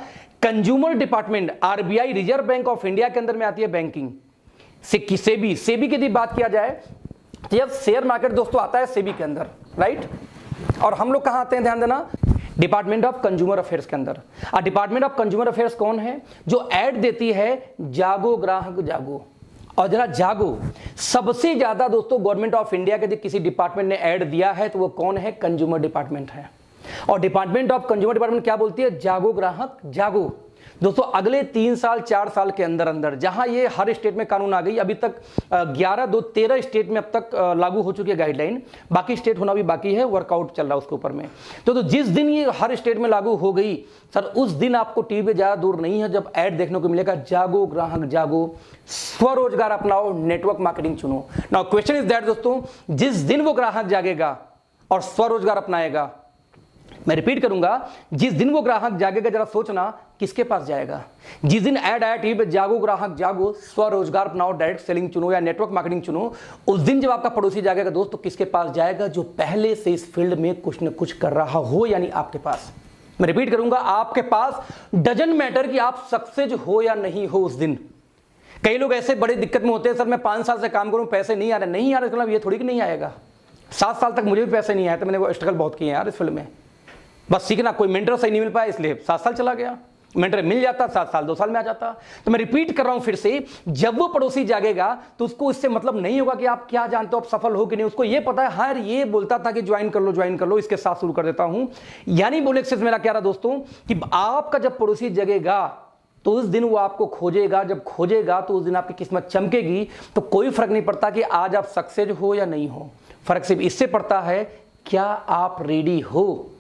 consumer department RBI reserve bank of India के अंदर में आती है बैंकिंग, सेबी की यदि बात किया जाए तो जब शेयर मार्केट दोस्तों आता है सेबी के अंदर, राइट, और हम लोग कहां आते हैं, ध्यान देना, डिपार्टमेंट ऑफ कंज्यूमर अफेयर्स के अंदर। डिपार्टमेंट ऑफ कंज्यूमर अफेयर्स कौन है? जो ऐड देती है, जागो ग्राहक जागो। और जरा जागो, सबसे ज्यादा दोस्तों गवर्नमेंट ऑफ इंडिया के किसी डिपार्टमेंट ने ऐड दिया है तो वो कौन है? कंज्यूमर डिपार्टमेंट है। और डिपार्टमेंट ऑफ कंज्यूमर डिपार्टमेंट क्या बोलती है? जागो ग्राहक जागो। दोस्तों अगले 3 साल 4 साल के अंदर अंदर जहां ये हर स्टेट में कानून आ गई, अभी तक 13 स्टेट में अब तक लागू हो चुकी है गाइडलाइन, बाकी स्टेट होना भी बाकी है, वर्कआउट चल रहा है उसके ऊपर में। तो जिस दिन ये हर स्टेट में लागू हो गई सर, उस दिन आपको टीवी पे ज्यादा दूर नहीं है जब ऐड देखने को मिलेगा, जागो ग्राहक जागो, स्वरोजगार अपनाओ, नेटवर्क मार्केटिंग चुनो। नाउ क्वेश्चन इज दैट दोस्तों, जिस दिन वो ग्राहक जागेगा और स्वरोजगार अपनाएगा, मैं रिपीट करूंगा, जिस दिन वो ग्राहक जागेगा, जरा सोचना किसके पास जाएगा? जिस दिन ऐड आया टीवी पे, जागो ग्राहक जागो, स्वरोजगार अपनाओ, डायरेक्ट सेलिंग चुनो या नेटवर्क मार्केटिंग चुनो, उस दिन जब आपका पड़ोसी जागेगा दोस्त, तो किसके पास जाएगा? जो पहले से इस फील्ड में कुछ न कुछ कर रहा हो, यानी आपके पास। मैं रिपीट करूंगा, आपके पास। डजंट मैटर कि आप सक्सेस हो या नहीं हो उस दिन। कई लोग ऐसे बड़ी दिक्कत में होते हैं, सर मैं 5 साल से काम करूं, पैसे नहीं आ रहे। नहीं आ रहे मतलब ये थोड़ी कि नहीं आएगा। 7 साल तक मुझे भी पैसे नहीं आए, तो मैंने स्ट्रगल बहुत किए यार इस फील्ड में। बस सीखना, कोई मेंटर सही नहीं मिल पाया इसलिए 7 साल चला गया, मेंटर मिल जाता 7 साल 2 साल में आ जाता। तो मैं रिपीट कर रहा हूं फिर से, जब वो पड़ोसी जागेगा तो उसको इससे मतलब नहीं होगा कि आप क्या जानते हो, आप सफल हो कि नहीं। उसको ये पता है, हाँ ये बोलता था कि ज्वाइन कर लो, इसके साथ शुरू कर देता हूं। यानी बोले से मेरा क्या रहा दोस्तों, कि आपका जब पड़ोसी जगेगा तो उस दिन वो आपको खोजेगा, जब खोजेगा तो उस दिन आपकी किस्मत चमकेगी। तो कोई फर्क नहीं पड़ता कि आज आप सक्सेस हो या नहीं हो, फर्क सिर्फ इससे पड़ता है क्या आप रेडी हो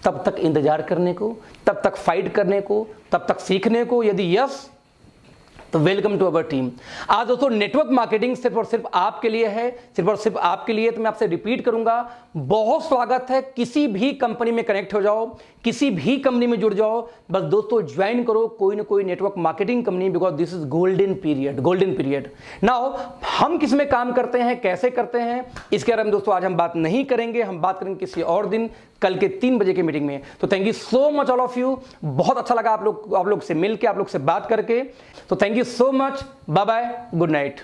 तब तक इंतजार करने को, तब तक फाइट करने को, तब तक सीखने को। यदि यस, तो वेलकम टू अवर टीम। आज दोस्तों नेटवर्क मार्केटिंग सिर्फ और सिर्फ आपके लिए है, सिर्फ और सिर्फ आपके लिए। तो मैं आपसे रिपीट करूंगा, बहुत स्वागत है। किसी भी कंपनी में कनेक्ट हो जाओ, किसी भी कंपनी में जुड़ जाओ, बस दोस्तों ज्वाइन करो कोई ना कोई network marketing company, because this is golden period, golden period. Now हम किस में काम करते हैं, कैसे करते हैं, इसके बारे में दोस्तों आज हम बात नहीं करेंगे। हम बात करेंगे किसी और दिन, कल के 3 बजे की मीटिंग में। तो thank you so much all of you. बहुत अच्छा लगा आप लोग से मिलकर, आप लोग से बात करके। तो thank you so much. Bye bye, good night.